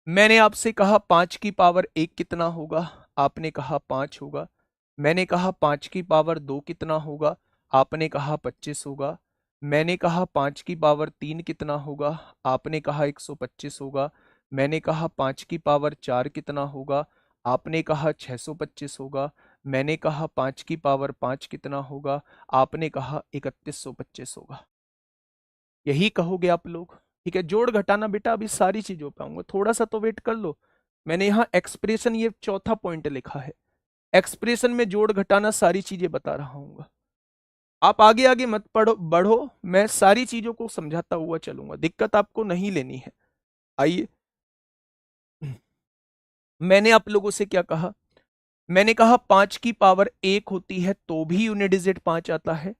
[SPEAKER 1] मैंने आपसे कहा पांच की पावर एक कितना होगा, आपने कहा पांच होगा। मैंने कहा पांच की पावर दो कितना होगा, आपने कहा 25 होगा। मैंने कहा पांच की पावर तीन कितना होगा, आपने कहा 125 होगा। मैंने कहा पांच की पावर चार कितना होगा, आपने कहा 625 होगा। मैंने कहा पांच की पावर पांच कितना होगा, आपने कहा 3125 होगा। यही कहोगे आप लोग? ठीक है, जोड़ घटाना बेटा अभी सारी चीजों पे आऊंगा, थोड़ा सा तो वेट कर लो। मैंने यहाँ एक्सप्रेशन, ये चौथा पॉइंट लिखा है, एक्सप्रेशन में जोड़ घटाना सारी चीजें बता रहा हूँ। आप आगे आगे मत पढ़ो बढ़ो, मैं सारी चीजों को समझाता हुआ चलूंगा, दिक्कत आपको नहीं लेनी है। आइए, मैंने आप लोगों से क्या कहा? मैंने कहा पांच की पावर एक होती है तो भी यूनिट डिजिट पांच आता है।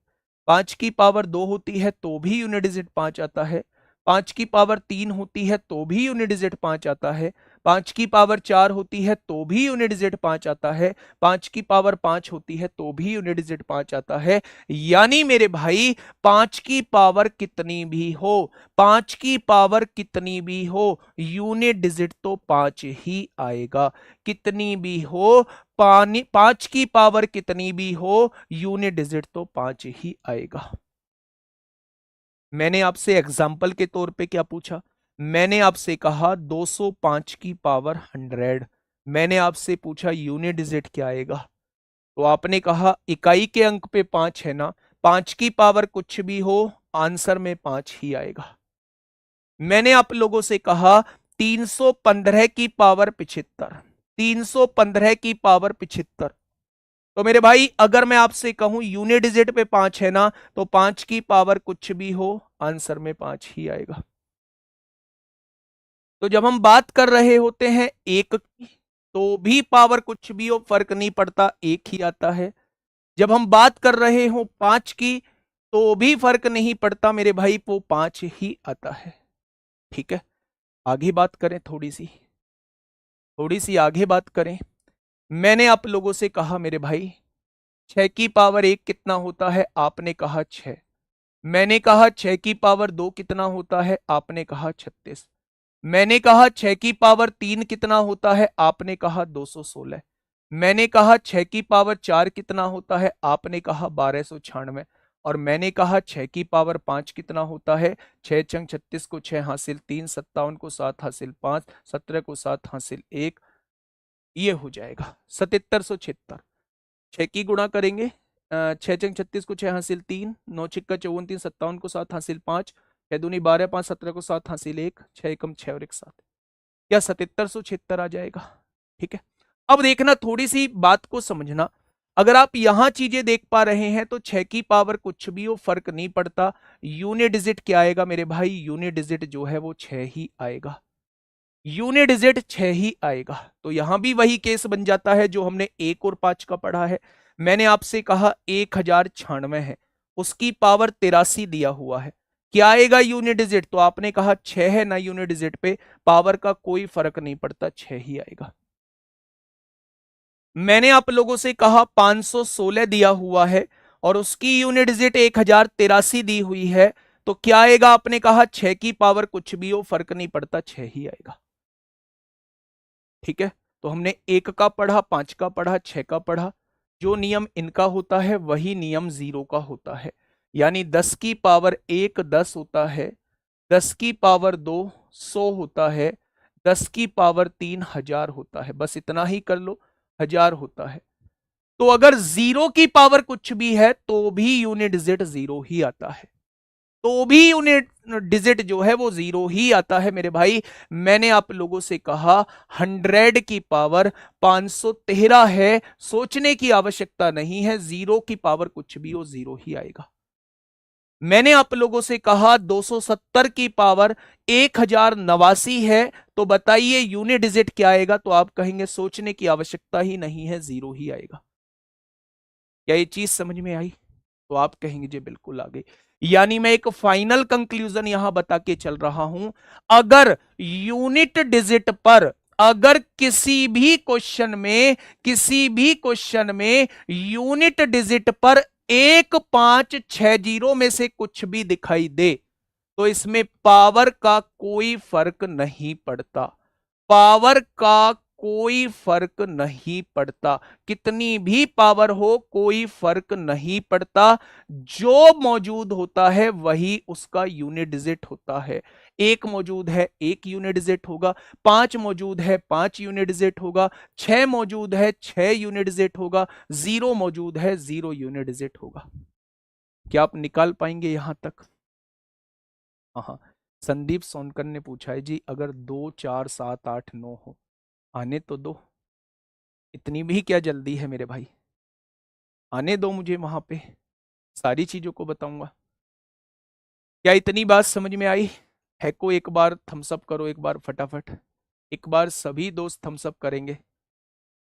[SPEAKER 1] पांच की पावर दो होती है तो भी यूनिट डिजिट पांच आता है। पांच की पावर तीन होती है तो भी यूनिट डिजिट पांच आता है। पांच की पावर चार होती है तो भी यूनिट डिजिट पांच आता है। पांच की पावर पांच होती है तो भी यूनिट डिजिट पांच आता है। यानी मेरे भाई पांच की पावर कितनी भी हो, पांच की पावर कितनी भी हो, यूनिट डिजिट तो पांच ही आएगा। कितनी भी हो, पांच की पावर कितनी भी हो, यूनिट डिजिट तो पांच ही आएगा। मैंने आपसे एग्जाम्पल के तौर पे क्या पूछा? मैंने आपसे कहा 205 की पावर 100, मैंने आपसे पूछा यूनिट डिजिट क्या आएगा, तो आपने कहा इकाई के अंक पे पांच है ना, पांच की पावर कुछ भी हो आंसर में पांच ही आएगा। मैंने आप लोगों से कहा 315 की पावर 75, 315 की पावर 75, तो मेरे भाई अगर मैं आपसे कहूं यूनिट डिजिट पे पांच है ना, तो पांच की पावर कुछ भी हो आंसर में पांच ही आएगा। तो जब हम बात कर रहे होते हैं एक की, तो भी पावर कुछ भी हो फर्क नहीं पड़ता, एक ही आता है। जब हम बात कर रहे हो पांच की, तो भी फर्क नहीं पड़ता मेरे भाई, वो पांच ही आता है। ठीक है, आगे बात करें, थोड़ी सी आगे बात करें। मैंने आप लोगों से कहा मेरे भाई छह की पावर एक कितना होता है, आपने कहा छह। मैंने कहा छह की पावर दो कितना होता है, आपने कहा 36। मैंने कहा छह की पावर तीन कितना होता है, आपने कहा 216। मैंने कहा छह की पावर चार कितना होता है, आपने कहा 1296। और मैंने कहा छह की पावर पांच कितना होता है, छह चंग 36 को छह हासिल तीन, 57 को सात हासिल पांच, 17 को सात हासिल एक, ये हो जाएगा 7776। छह की गुणा करेंगे, छह चंग 36 को छह हासिल तीन, नौ छिक्का 54, तीन 57 को सात हासिल पांच, छह दूनी 12, पांच 17 को सात हासिल एक, छह एकम छह और एक सात। या 7776 आ जाएगा। ठीक है, अब देखना, थोड़ी सी बात को समझना। अगर आप यहां चीजें देख पा रहे हैं तो 6 की पावर कुछ भी हो फर्क नहीं पड़ता, यूनिट डिजिट क्या आएगा मेरे भाई, यूनिट डिजिट जो है वो 6 ही आएगा, यूनिट डिजिट 6 ही आएगा। तो यहां भी वही केस बन जाता है जो हमने 1 और 5 का पढ़ा है। मैंने आपसे कहा 1096 है, उसकी पावर 83 दिया हुआ है, क्या आएगा यूनिट डिजिट, तो आपने कहा 6 है ना, यूनिट डिजिट पे पावर का कोई फर्क नहीं पड़ता, 6 ही आएगा। मैंने आप लोगों से कहा 516 दिया हुआ है और उसकी यूनिट डिजिट 1083 दी हुई है, तो क्या आएगा, आपने कहा 6 की पावर कुछ भी हो फर्क नहीं पड़ता, 6 ही आएगा। ठीक है, तो हमने 1 का पढ़ा, 5 का पढ़ा, 6 का पढ़ा। जो नियम इनका होता है वही नियम 0 का होता है, यानी 10 की पावर 1 10 होता है, 10 की पावर 2 100 होता है, 10 की पावर 3 1000 होता है, बस इतना ही कर लो, 1000 होता है। तो अगर 0 की पावर कुछ भी है तो भी यूनिट डिजिट 0 ही आता है, तो भी यूनिट डिजिट जो है वो 0 ही आता है मेरे भाई। मैंने आप लोगों से कहा 100 की पावर 513 है, सोचने की आवश्यकता नहीं है, 0 की पावर कुछ भी हो 0 ही आएगा। मैंने आप लोगों से कहा 270 की पावर 1089 है, तो बताइए यूनिट डिजिट क्या आएगा, तो आप कहेंगे सोचने की आवश्यकता ही नहीं है, 0 ही आएगा। क्या ये चीज समझ में आई, तो आप कहेंगे जी बिल्कुल आ गई। यानी मैं एक फाइनल कंक्लूजन यहां बता के चल रहा हूं, अगर यूनिट डिजिट पर, अगर किसी भी क्वेश्चन में यूनिट डिजिट पर 1560 में से कुछ भी दिखाई दे तो इसमें पावर का कोई फर्क नहीं पड़ता, पावर का कोई फर्क नहीं पड़ता, कितनी भी पावर हो कोई फर्क नहीं पड़ता, जो मौजूद होता है वही उसका यूनिट डिजिट होता है। 1 मौजूद है 1 यूनिट डिजिट होगा, 5 मौजूद है 5 यूनिट डिजिट होगा, 6 मौजूद है 6 यूनिट डिजिट होगा, 0 मौजूद है 0 यूनिट डिजिट होगा। क्या आप निकाल पाएंगे यहां तक? हाँ, संदीप सोनकर ने पूछा है जी, अगर 2 4 7 8 9 हो, आने तो दो, इतनी भी क्या जल्दी है मेरे भाई, आने दो मुझे, वहां पे सारी चीजों को बताऊंगा। क्या इतनी बात समझ में आई है? को एक बार थम्सअप करो, एक बार फटाफट, एक बार सभी दोस्त थम्सअप करेंगे।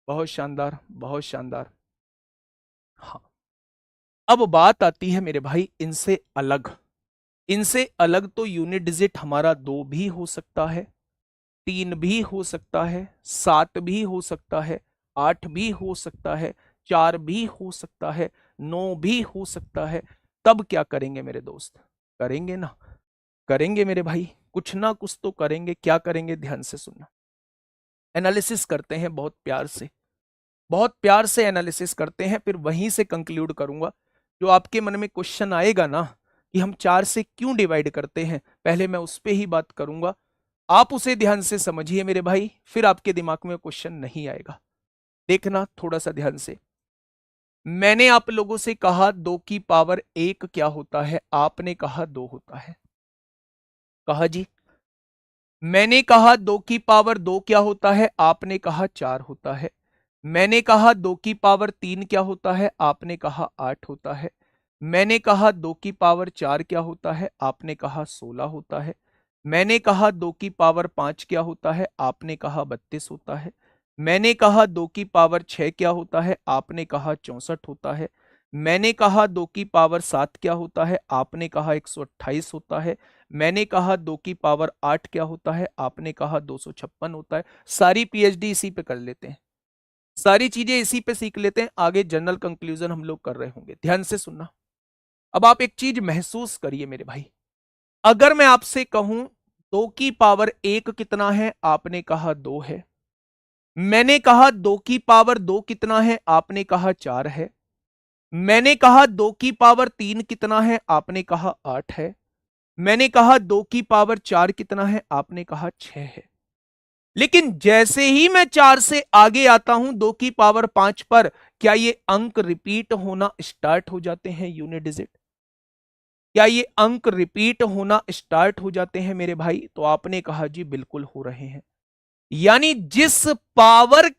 [SPEAKER 1] बहुत शानदार, बहुत शानदार। हाँ, अब बात आती है मेरे भाई इनसे अलग, इनसे अलग तो यूनिट डिजिट हमारा 2 भी हो सकता है, 3 भी हो सकता है, 7 भी हो सकता है, 8 भी हो सकता है, 4 भी हो सकता है, 9 भी हो सकता है। तब क्या करेंगे मेरे दोस्त, करेंगे ना, करेंगे मेरे भाई, कुछ ना कुछ तो करेंगे। क्या करेंगे, ध्यान से सुनना। एनालिसिस करते हैं बहुत प्यार से, बहुत प्यार से एनालिसिस करते हैं, फिर वहीं से कंक्लूड करूंगा। जो आपके मन में क्वेश्चन आएगा ना कि हम 4 से क्यों डिवाइड करते हैं, पहले मैं उस पर ही बात करूंगा, आप उसे ध्यान से समझिए मेरे भाई, फिर आपके दिमाग में क्वेश्चन नहीं आएगा। देखना थोड़ा सा ध्यान से, मैंने आप लोगों से कहा 2 की पावर 1 क्या होता है, आपने कहा 2 होता है, कहा जी। मैंने कहा 2 की पावर 2 क्या होता है, आपने कहा 4 होता है। मैंने कहा 2 की पावर 3 क्या होता है, आपने कहा 8 होता है। मैंने कहा 2 की पावर 4 क्या होता है, आपने कहा 16 होता है। मैंने कहा 2 की पावर 5 क्या होता है, आपने कहा 32 होता है। मैंने कहा 2 की पावर 6 क्या होता है, आपने कहा 64 होता है। मैंने कहा 2 की पावर 7 क्या होता है, आपने कहा 128 होता है। मैंने कहा 2 की पावर 8 क्या होता है, आपने कहा 256 होता है। सारी पीएचडी इसी पे कर लेते हैं, सारी चीजें इसी पे सीख लेते हैं, आगे जनरल कंक्लूजन हम लोग कर रहे होंगे। ध्यान से सुनना, अब आप एक चीज महसूस करिए मेरे भाई, अगर मैं आपसे कहूं 2 की पावर 1 कितना है, आपने कहा 2 है। मैंने कहा 2 की पावर 2 कितना है, आपने कहा 4 है। मैंने कहा 2 की पावर 3 कितना है, आपने कहा 8 है। मैंने कहा 2 की पावर 4 कितना है, आपने कहा 6 है। लेकिन जैसे ही मैं 4 से आगे आता हूं 2 की पावर 5 पर, क्या ये अंक रिपीट होना स्टार्ट हो जाते हैं, यूनिट डिजिट? क्या ये अंक रिपीट होना स्टार्ट हो जाते हैं मेरे भाई? तो आपने कहा जी बिल्कुल हो रहे हैं। यानी जिस पावर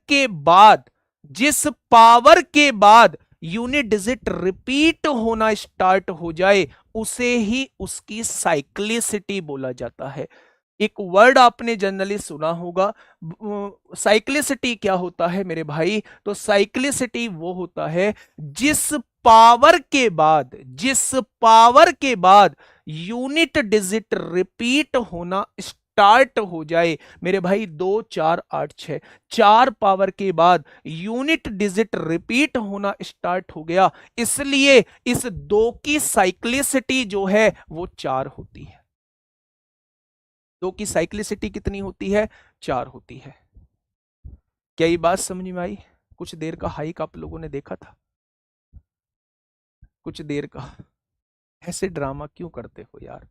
[SPEAKER 1] के बाद यूनिट डिजिट रिपीट होना स्टार्ट हो जाए उसे ही उसकी साइक्लिसिटी बोला जाता है। एक वर्ड आपने जनरली सुना होगा, साइक्लिसिटी क्या होता है मेरे भाई? तो साइक्लिसिटी वो होता है जिस पावर के बाद यूनिट डिजिट रिपीट होना स्टार्ट हो जाए। मेरे भाई 2 4 8 6 4 पावर के बाद यूनिट डिजिट रिपीट होना स्टार्ट हो गया, इसलिए इस 2 की साइक्लिसिटी जो है वो 4 होती है। 2 की साइक्लिसिटी कितनी होती है? 4 होती है। क्या ये बात समझ में आई? कुछ देर का हाइक आप लोगों ने देखा था, कुछ देर का। ऐसे ड्रामा क्यों करते हो यार?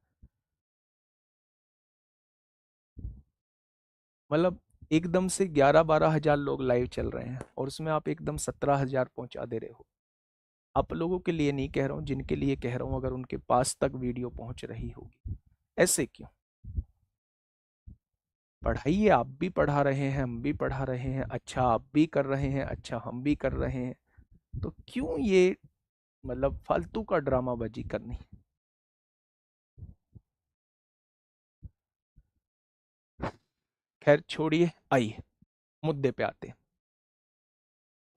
[SPEAKER 1] मतलब एकदम से 11-12 हजार लोग लाइव चल रहे हैं और उसमें आप एकदम 17,000 पहुंचा दे रहे हो। आप लोगों के लिए नहीं कह रहा हूं, जिनके लिए कह रहा हूं, अगर उनके पास तक वीडियो पहुंच रही होगी। ऐसे क्यों? पढ़ाइए, आप भी पढ़ा रहे हैं, हम भी पढ़ा रहे हैं, अच्छा आप भी कर रहे हैं, अच्छा हम भी कर रहे हैं, तो क्यों ये मतलब फालतू का ड्रामाबाजी करनी? खैर छोड़िए, आइए मुद्दे पे आते हैं।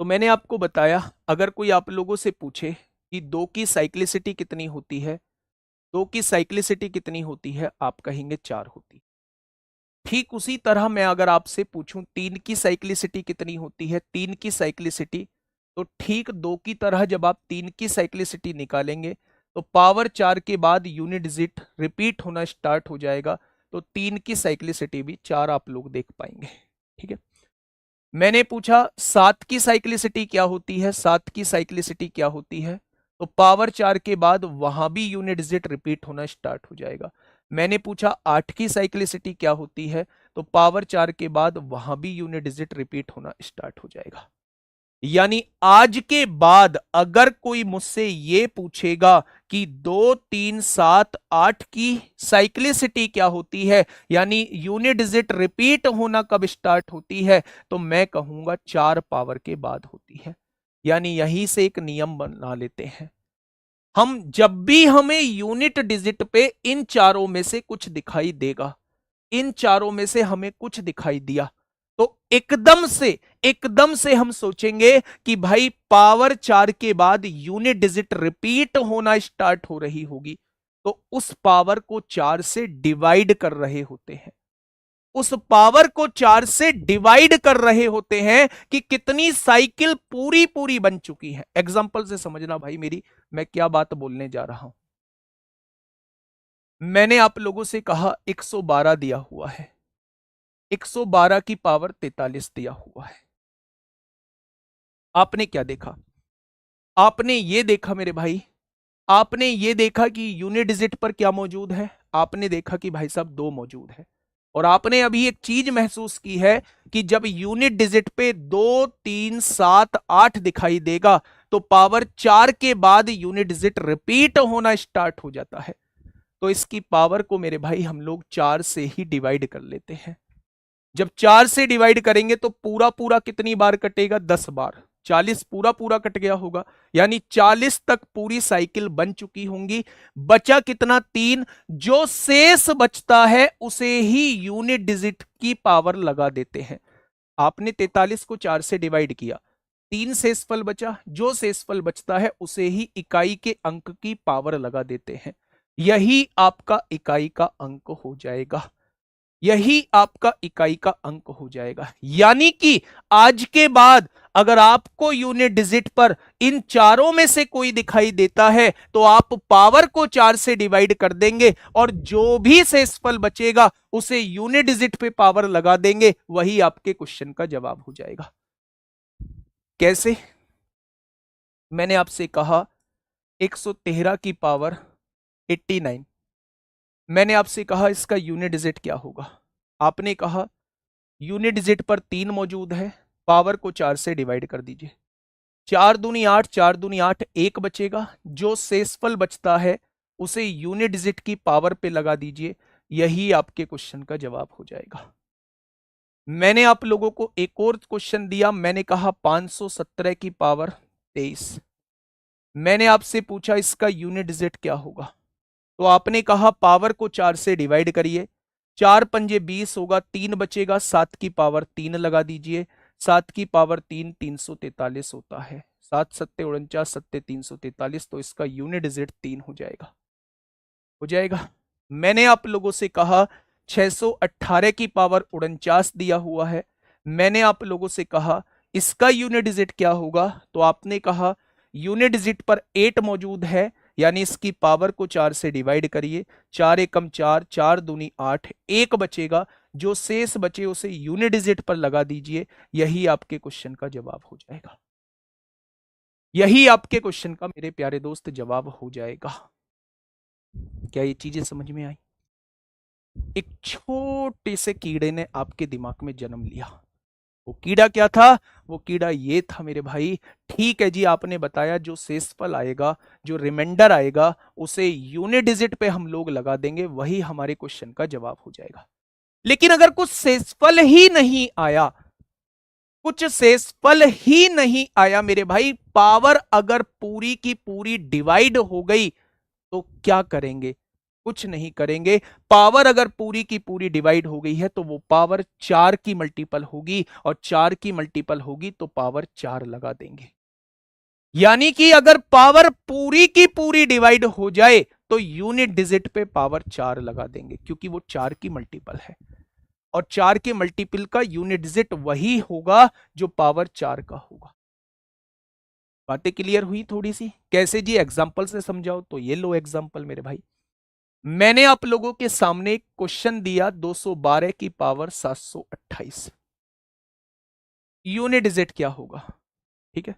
[SPEAKER 1] तो मैंने आपको बताया, अगर कोई आप लोगों से पूछे कि 2 की साइक्लिसिटी कितनी होती है, 2 की साइक्लिसिटी कितनी होती है, आप कहेंगे 4 होती। ठीक उसी तरह मैं अगर आपसे पूछूं 3 की साइक्लिसिटी कितनी होती है, 3 की साइक्लिसिटी, तो ठीक 2 की तरह जब आप 3 की साइक्लिसिटी निकालेंगे तो पावर 4 के बाद यूनिट डिजिट रिपीट होना स्टार्ट हो जाएगा, तो 3 की साइक्लिसिटी भी 4 आप लोग देख पाएंगे। ठीक है। मैंने पूछा 7 की साइक्लिसिटी क्या होती है, 7 की साइक्लिसिटी क्या होती है, तो पावर 4 के बाद वहां भी यूनिट डिजिट रिपीट होना स्टार्ट हो जाएगा। मैंने पूछा 8 की साइक्लिसिटी क्या होती है, तो पावर 4 के बाद वहां भी यूनिट डिजिट रिपीट होना स्टार्ट हो जाएगा। यानी आज के बाद अगर कोई मुझसे ये पूछेगा कि 2 3 7 8 की साइक्लिसिटी क्या होती है, यानी यूनिट डिजिट रिपीट होना कब स्टार्ट होती है, तो मैं कहूंगा 4 पावर के बाद होती है। यानी यहीं से एक नियम बना लेते हैं हम, जब भी हमें यूनिट डिजिट पे इन चारों में से कुछ दिखाई देगा, इन चारों में से हमें कुछ दिखाई दिया, तो एकदम से हम सोचेंगे कि भाई पावर 4 के बाद यूनिट डिजिट रिपीट होना स्टार्ट हो रही होगी, तो उस पावर को 4 से डिवाइड कर रहे होते हैं, उस पावर को 4 से डिवाइड कर रहे होते हैं कि कितनी साइकिल पूरी पूरी बन चुकी है। एग्जांपल से समझना भाई मेरी मैं क्या बात बोलने जा रहा हूं। मैंने आप लोगों से कहा 112 दिया हुआ है, 112 की पावर 43 दिया हुआ है। आपने क्या देखा? आपने ये देखा मेरे भाई, आपने ये देखा कि यूनिट डिजिट पर क्या मौजूद है, आपने देखा कि भाई साहब 2 मौजूद है। और आपने अभी एक चीज महसूस की है कि जब यूनिट डिजिट पे 2 3 7 8 दिखाई देगा तो पावर 4 के बाद यूनिट डिजिट रिपीट होना स्टार्ट हो जाता है। तो इसकी पावर को मेरे भाई हम लोग 4 से ही डिवाइड कर लेते हैं। जब 4 से डिवाइड करेंगे तो पूरा पूरा कितनी बार कटेगा? 10 बार। 40 पूरा पूरा कट गया होगा, यानी 40 तक पूरी साइकिल बन चुकी होंगी। बचा कितना? 3। जो शेष बचता है उसे ही यूनिट डिजिट की पावर लगा देते हैं। आपने 43 को 4 से डिवाइड किया, 3 शेषफल बचा, जो शेषफल बचता है उसे ही इकाई के अंक की पावर लगा देते हैं। यही आपका इकाई का अंक हो जाएगा, यही आपका इकाई का अंक हो जाएगा। यानी कि आज के बाद अगर आपको यूनिट डिजिट पर इन चारों में से कोई दिखाई देता है तो आप पावर को 4 से डिवाइड कर देंगे और जो भी शेषफल बचेगा उसे यूनिट डिजिट पे पावर लगा देंगे, वही आपके क्वेश्चन का जवाब हो जाएगा। कैसे? मैंने आपसे कहा 113 की पावर 89, मैंने आपसे कहा इसका यूनिट डिजिट क्या होगा, आपने कहा यूनिट डिजिट पर 3 मौजूद है, पावर को 4 से डिवाइड कर दीजिए। 4 दूनी 8, 4 दूनी 8, 1 बचेगा, जो शेषफल बचता है उसे यूनिट डिजिट की पावर पे लगा दीजिए, यही आपके क्वेश्चन का जवाब हो जाएगा। मैंने आप लोगों को एक और क्वेश्चन दिया, मैंने कहा 517 की पावर 23। मैंने आपसे पूछा इसका यूनिट डिजिट क्या होगा, तो आपने कहा पावर को 4 से डिवाइड करिए, 4 पंजे 20 होगा, 3 बचेगा, 7 की पावर 3 लगा दीजिए, 7 की पावर 3 343 होता है, 7 सत्ते 49 सत्ते 343, तो इसका यूनिट डिजिट 3 हो जाएगा। हो जाएगा। मैंने आप लोगों से कहा 618 की पावर 49 दिया हुआ है, मैंने आप लोगों से कहा इसका यूनिट डिजिट क्या होगा, तो आपने कहा यूनिट डिजिट पर 8 मौजूद है, यानी इसकी पावर को 4 से डिवाइड करिए, 4 एकम 4, 4 दूनी 8, एक बचेगा, जो शेष बचे उसे यूनिट डिजिट पर लगा दीजिए, यही आपके क्वेश्चन का जवाब हो जाएगा। यही आपके क्वेश्चन का मेरे प्यारे दोस्त जवाब हो जाएगा। क्या ये चीजें समझ में आई? एक छोटे से कीड़े ने आपके दिमाग में जन्म लिया। वो कीड़ा क्या था? वो कीड़ा ये था मेरे भाई, ठीक है जी, आपने बताया जो शेषफल आएगा, जो रिमाइंडर आएगा, उसे यूनिट डिजिट पे हम लोग लगा देंगे, वही हमारे क्वेश्चन का जवाब हो जाएगा। लेकिन अगर कुछ शेषफल ही नहीं आया, कुछ शेषफल ही नहीं आया मेरे भाई, पावर अगर पूरी की पूरी डिवाइड हो गई तो क्या करेंगे? कुछ नहीं करेंगे। पावर अगर पूरी की पूरी डिवाइड हो गई है तो वो पावर 4 की मल्टीपल होगी, और 4 की मल्टीपल होगी तो पावर 4 लगा देंगे। यानी कि अगर पावर पूरी की पूरी डिवाइड हो जाए तो यूनिट डिजिट पे पावर 4 लगा देंगे, क्योंकि वो 4 की मल्टीपल है, और 4 के मल्टीपल का यूनिट डिजिट वही होगा जो पावर 4 का होगा। बातें क्लियर हुई थोड़ी सी? कैसे जी, एग्जांपल से समझाओ, तो ये लो एग्जांपल मेरे भाई। मैंने आप लोगों के सामने एक क्वेश्चन दिया 212 की पावर 728, यूनिट डिजिट क्या होगा? ठीक है,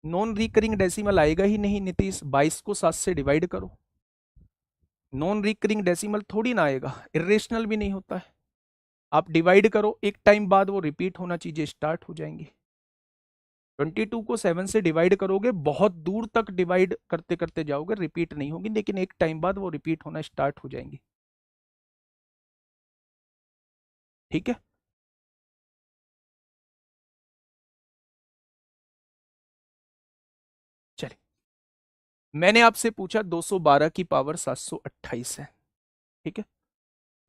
[SPEAKER 1] नॉन रिकरिंग डेसिमल आएगा ही नहीं नीतीश, 22 को 7 से डिवाइड करो, नॉन रिकरिंग डेसिमल थोड़ी ना आएगा, इरेशनल भी नहीं होता है। आप डिवाइड करो, एक टाइम बाद वो रिपीट होना, चीजें स्टार्ट हो जाएंगी। 22 को 7 से डिवाइड करोगे, बहुत दूर तक डिवाइड करते करते जाओगे, रिपीट नहीं होगी, लेकिन एक टाइम बाद वो रिपीट होना स्टार्ट हो जाएंगी। ठीक है, चलिए, मैंने आपसे पूछा 212 की पावर 728 है। ठीक है,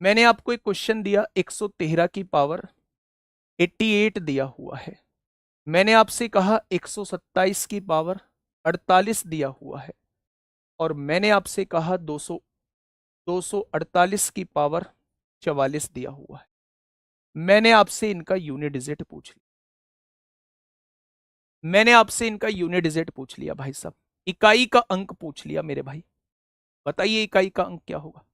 [SPEAKER 1] मैंने आपको एक क्वेश्चन दिया 113 की पावर 88 दिया हुआ है, मैंने आपसे कहा 127 की पावर 48 दिया हुआ है, और मैंने आपसे कहा 248 की पावर 44 दिया हुआ है। मैंने आपसे इनका यूनिट डिजिट पूछ लिया, मैंने आपसे इनका यूनिट डिजिट पूछ लिया भाई साहब, इकाई का अंक पूछ लिया मेरे भाई। बताइए इकाई का अंक क्या होगा?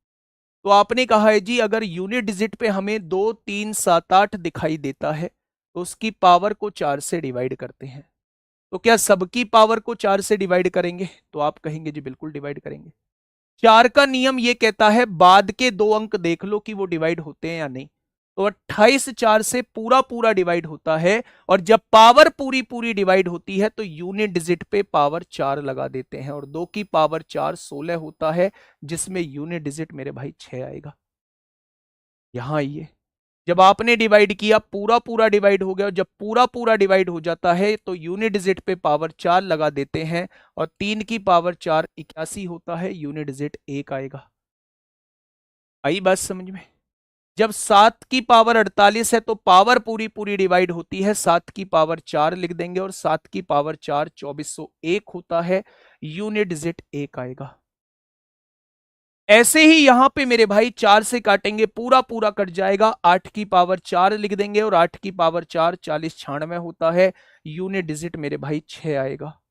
[SPEAKER 1] तो आपने कहा है जी अगर यूनिट डिजिट पे हमें 2 3 7 8 दिखाई देता है तो उसकी पावर को 4 से डिवाइड करते हैं, तो क्या सबकी पावर को 4 से डिवाइड करेंगे? तो आप कहेंगे जी बिल्कुल डिवाइड करेंगे। 4 का नियम ये कहता है बाद के दो अंक देख लो कि वो डिवाइड होते हैं या नहीं, तो 28 4 से पूरा पूरा डिवाइड होता है, और जब पावर पूरी पूरी डिवाइड होती है तो यूनिट डिजिट पे पावर 4 लगा देते हैं, और 2 की पावर 4 16 होता है, जिसमें यूनिट डिजिट मेरे भाई 6 आएगा। यहां आइए, जब आपने डिवाइड किया पूरा पूरा डिवाइड हो गया, और जब पूरा पूरा डिवाइड हो जाता है तो यूनिट डिजिट पे पावर 4 लगा देते हैं, और 3 की पावर 4 81 होता है, यूनिट डिजिट 1 आएगा। आई बात समझ में? जब 7 की पावर 48 है तो पावर पूरी पूरी डिवाइड होती है, 7 की पावर 4 लिख देंगे, और 7 की पावर 4 2401 होता है, यूनिट डिजिट 1 आएगा। ऐसे ही यहां पे मेरे भाई 4 से काटेंगे, पूरा पूरा कट जाएगा, 8 की पावर 4 लिख देंगे, और 8 की पावर 4 40 96 होता है, यूनिट डिजिट मेरे भाई 6 आएगा।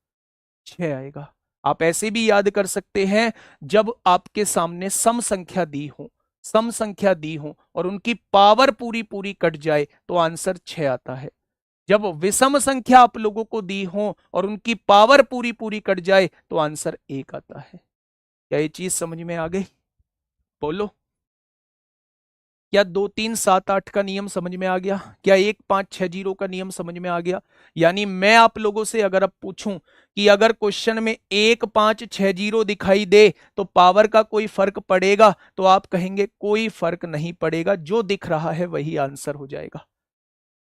[SPEAKER 1] 6 आएगा। आप ऐसे भी याद कर सकते हैं, जब आपके सामने सम संख्या दी हो, सम संख्या दी हो और उनकी पावर पूरी पूरी कट जाए तो आंसर 6 आता है। जब विषम संख्या आप लोगों को दी हो और उनकी पावर पूरी पूरी कट जाए तो आंसर 1 आता है। क्या ये चीज समझ में आ गई? बोलो। क्या 2 3 7 8 का नियम समझ में आ गया? क्या 1 5 6 0 का नियम समझ में आ गया? यानी मैं आप लोगों से अगर अब पूछूं कि अगर क्वेश्चन में 1 5 6 0 दिखाई दे तो पावर का कोई फर्क पड़ेगा, तो आप कहेंगे कोई फर्क नहीं पड़ेगा, जो दिख रहा है वही आंसर हो जाएगा।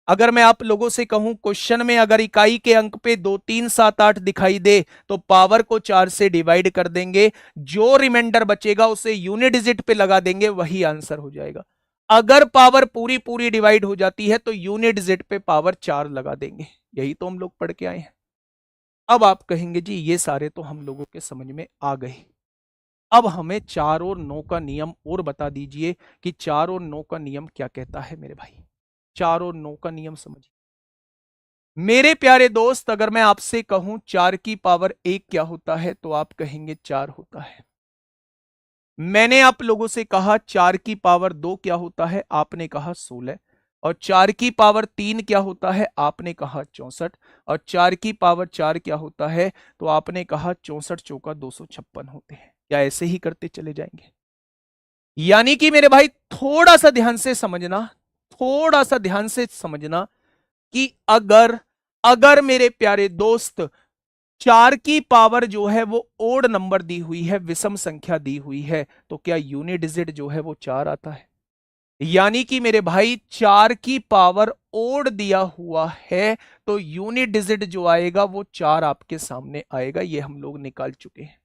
[SPEAKER 1] अगर मैं आप लोगों से कहूं क्वेश्चन में अगर इकाई के अंक पे 2 3 7 8 दिखाई दे तो पावर को 4 से डिवाइड कर देंगे, जो रिमाइंडर बचेगा उसे यूनिट डिजिट पे लगा देंगे, वही आंसर हो जाएगा। अगर पावर पूरी पूरी डिवाइड हो जाती है तो यूनिट डिजिट पे पावर 4 लगा देंगे। यही तो हम लोग पढ़ के आए हैं। अब आप कहेंगे जी ये सारे तो हम लोगों के समझ में आ गए, अब हमें 4 और 9 का नियम और बता दीजिए कि 4 और 9 का नियम क्या कहता है मेरे भाई। 4 और 9 का नियम समझिए मेरे प्यारे दोस्त। अगर मैं आपसे कहूं 4 की पावर 1 क्या होता है तो आप कहेंगे 4 होता है। मैंने आप लोगों से कहा 4 की पावर 2 क्या होता है, आपने कहा 16। और 4 की पावर 3 क्या होता है, आपने कहा 64। और 4 की पावर 4 क्या होता है, तो आपने कहा 64 चौका 256 होते हैं। क्या ऐसे ही करते चले जाएंगे? यानी कि मेरे भाई थोड़ा सा ध्यान से समझना, थोड़ा सा ध्यान से समझना कि अगर अगर मेरे प्यारे दोस्त 4 की पावर जो है वो ओड नंबर दी हुई है, विषम संख्या दी हुई है, तो क्या यूनिट डिजिट जो है वो 4 आता है? यानी कि मेरे भाई 4 की पावर ओड दिया हुआ है तो यूनिट डिजिट जो आएगा वो 4 आपके सामने आएगा। ये हम लोग निकाल चुके हैं।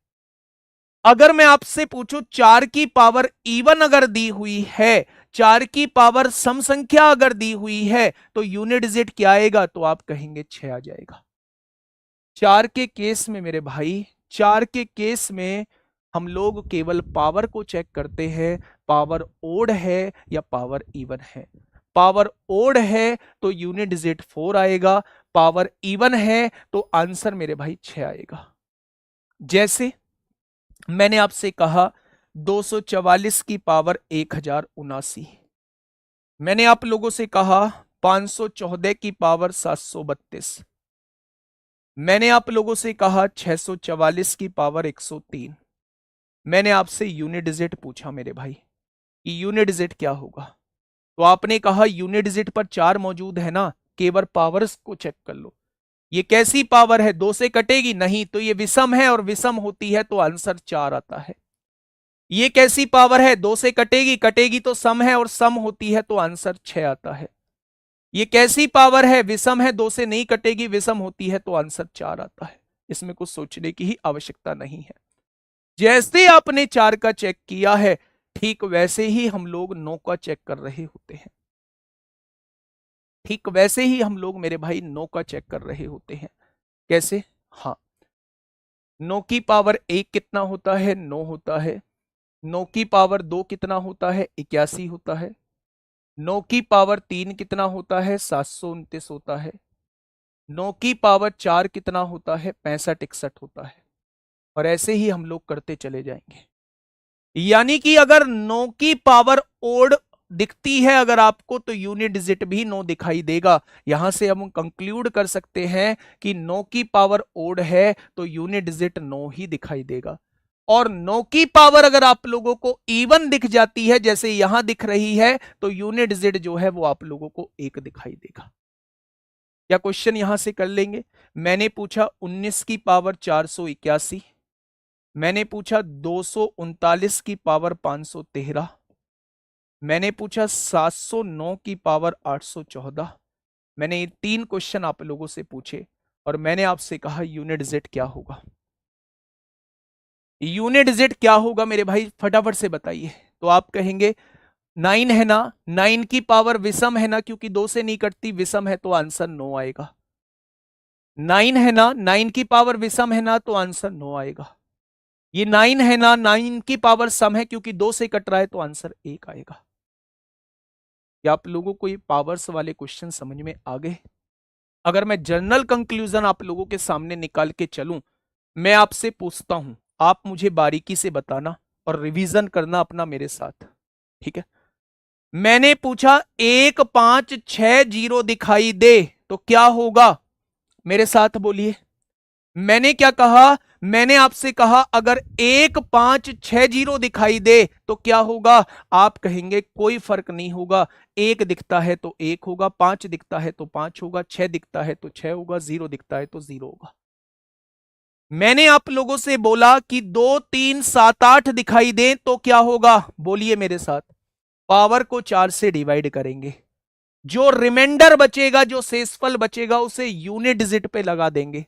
[SPEAKER 1] अगर मैं आपसे पूछूं 4 की पावर इवन अगर दी हुई है, 4 की पावर सम संख्या अगर दी हुई है, तो यूनिट डिजिट क्या आएगा, तो आप कहेंगे 6 आ जाएगा। 4 के केस में मेरे भाई, 4 के केस में हम लोग केवल पावर को चेक करते हैं, पावर ओड है या पावर इवन है। पावर ओड है तो यूनिट डिजिट 4 आएगा, पावर इवन है तो आंसर मेरे भाई 6 आएगा। जैसे मैंने आपसे कहा 244 की पावर 1079, मैंने आप लोगों से कहा 514 की पावर 732, मैंने आप लोगों से कहा 644 की पावर 103। मैंने आपसे यूनिट डिजिट पूछा मेरे भाई कि यूनिट डिजिट क्या होगा, तो आपने कहा यूनिट डिजिट पर 4 मौजूद है ना, केवल पावर्स को चेक कर लो। ये कैसी पावर है, 2 से कटेगी नहीं, तो ये विषम है और विषम होती है तो आंसर 4 आता है। ये कैसी पावर है, 2 से कटेगी, कटेगी तो सम है और सम होती है तो आंसर 6 आता है। ये कैसी पावर है, विषम है, 2 से नहीं कटेगी, विषम होती है तो आंसर 4 आता है। इसमें कुछ सोचने की ही आवश्यकता नहीं है। जैसे आपने 4 का चेक किया है, ठीक वैसे ही हम लोग 9 का चेक कर रहे होते हैं। ठीक वैसे ही हम लोग मेरे भाई 9 का चेक कर रहे होते हैं। कैसे? हाँ, 9 की पावर 1 कितना होता है, 9 होता है। 9 की पावर 2 कितना होता है, 81 होता है। 9 की पावर 3 कितना होता है, 729 होता है। 9 की पावर 4 कितना होता है, 65 61 होता है। और ऐसे ही हम लोग करते चले जाएंगे। यानी कि अगर 9 की पावर ओड दिखती है अगर आपको, तो यूनिट डिजिट भी 9 दिखाई देगा। यहां से हम कंक्लूड कर सकते हैं कि 9 की पावर ओड है तो यूनिट डिजिट 9 ही दिखाई देगा। और 9 की पावर अगर आप लोगों को इवन दिख जाती है, जैसे यहां दिख रही है, तो यूनिट डिजिट जो है वो आप लोगों को 1 दिखाई देगा। क्या क्वेश्चन यहां से कर लेंगे? मैंने पूछा 19 की पावर 481, मैंने पूछा 239 की पावर 513, मैंने पूछा 709 की पावर 814। मैंने ये 3 क्वेश्चन आप लोगों से पूछे और मैंने आपसे कहा यूनिट डिजिट क्या होगा। यूनिट डिजिट क्या होगा मेरे भाई, फटाफट से बताइए। तो आप कहेंगे 9 है ना, 9 की पावर विषम है ना, क्योंकि 2 से नहीं कटती, विषम है तो आंसर 9 आएगा। 9 है ना, 9 की पावर विषम है ना, तो आंसर 9 आएगा। ये 9 है ना, 9 की पावर सम है, क्योंकि 2 से कट रहा है तो आंसर 1 आएगा। क्या आप लोगों को ये पावर्स वाले क्वेश्चन समझ में आ गए? अगर मैं जनरल कंक्लूजन आप लोगों के सामने निकाल के चलूं, मैं आपसे पूछता हूं, आप मुझे बारीकी से बताना और रिवीजन करना अपना मेरे साथ, ठीक है? मैंने पूछा 1 5 6 0 दिखाई दे तो क्या होगा, मेरे साथ बोलिए। मैंने क्या कहा, मैंने आपसे कहा अगर 1560 दिखाई दे तो क्या होगा? आप कहेंगे कोई फर्क नहीं होगा, 1 दिखता है तो 1 होगा, 5 दिखता है तो 5 होगा, 6 दिखता है तो 6 होगा, 0 दिखता है तो 0 होगा। मैंने आप लोगों से बोला कि 2 3 7 8 दिखाई दे तो क्या होगा? बोलिए मेरे साथ। पावर को 4 से डिवाइड करेंगे, जो रिमाइंडर बचेगा, जो शेषफल बचेगा, उसे यूनिट डिजिट पे लगा देंगे।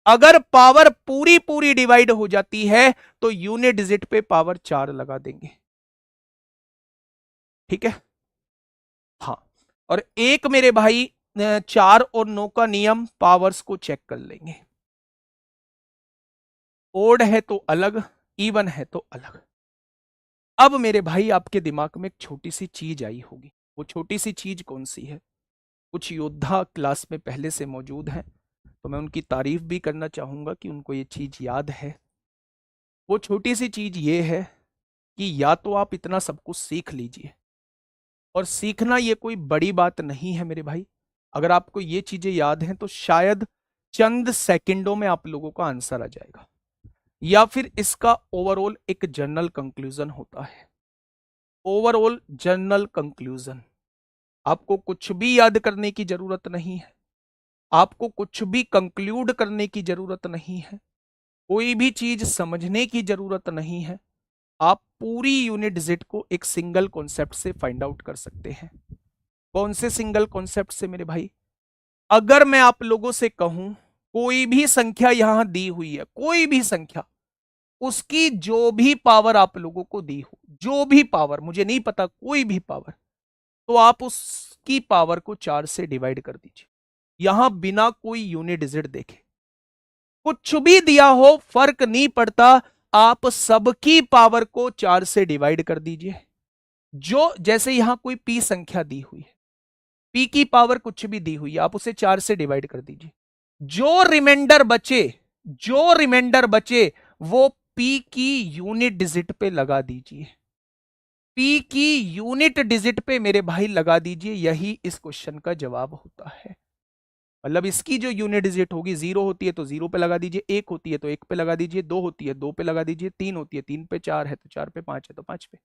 [SPEAKER 1] अगर पावर पूरी पूरी डिवाइड हो जाती है तो यूनिट डिजिट पे पावर 4 लगा देंगे। ठीक है? हाँ। और एक मेरे भाई 4 और 9 का नियम, पावर्स को चेक कर लेंगे। ओड है तो अलग, इवन है तो अलग। अब मेरे भाई आपके दिमाग में एक छोटी सी चीज आई होगी। वो छोटी सी चीज कौन सी है? कुछ योद्धा क्लास में पहले से मौजूद हैं, तो मैं उनकी तारीफ भी करना चाहूंगा कि उनको ये चीज याद है। वो छोटी सी चीज ये है कि या तो आप इतना सब कुछ सीख लीजिए, और सीखना ये कोई बड़ी बात नहीं है मेरे भाई। अगर आपको ये चीजें याद हैं तो शायद चंद सेकंडों में आप लोगों का आंसर आ जाएगा, या फिर इसका ओवरऑल एक जनरल कंक्लूजन होता है। ओवरऑल जनरल कंक्लूजन, आपको कुछ भी याद करने की जरूरत नहीं है, आपको कुछ भी कंक्लूड करने की जरूरत नहीं है, कोई भी चीज समझने की जरूरत नहीं है। आप पूरी यूनिट डिजिट को एक सिंगल कॉन्सेप्ट से फाइंड आउट कर सकते हैं। कौन से सिंगल कॉन्सेप्ट से मेरे भाई? अगर मैं आप लोगों से कहूं कोई भी संख्या यहां दी हुई है, कोई भी संख्या, उसकी जो भी पावर आप लोगों को दी हो, जो भी पावर, मुझे नहीं पता, कोई भी पावर, तो आप उसकी पावर को 4 से डिवाइड कर दीजिए, यहां बिना कोई यूनिट डिजिट देखे। कुछ भी दिया हो फर्क नहीं पड़ता, आप सबकी पावर को 4 से डिवाइड कर दीजिए। जो जैसे यहां कोई पी संख्या दी हुई है, पी की पावर कुछ भी दी हुई है, आप उसे 4 से डिवाइड कर दीजिए। जो रिमाइंडर बचे, जो रिमाइंडर बचे, वो पी की यूनिट डिजिट पे लगा दीजिए। पी की यूनिट डिजिट पे मेरे भाई लगा दीजिए, यही इस क्वेश्चन का जवाब होता है। मतलब इसकी जो यूनिट डिजिट होगी, 0 होती है तो 0 पे लगा दीजिए, 1 होती है तो 1 पे लगा दीजिए, 2 होती है 2 पे लगा दीजिए, 3 होती है 3 पे, 4 है तो 4 पे, 5 है तो 5 पे।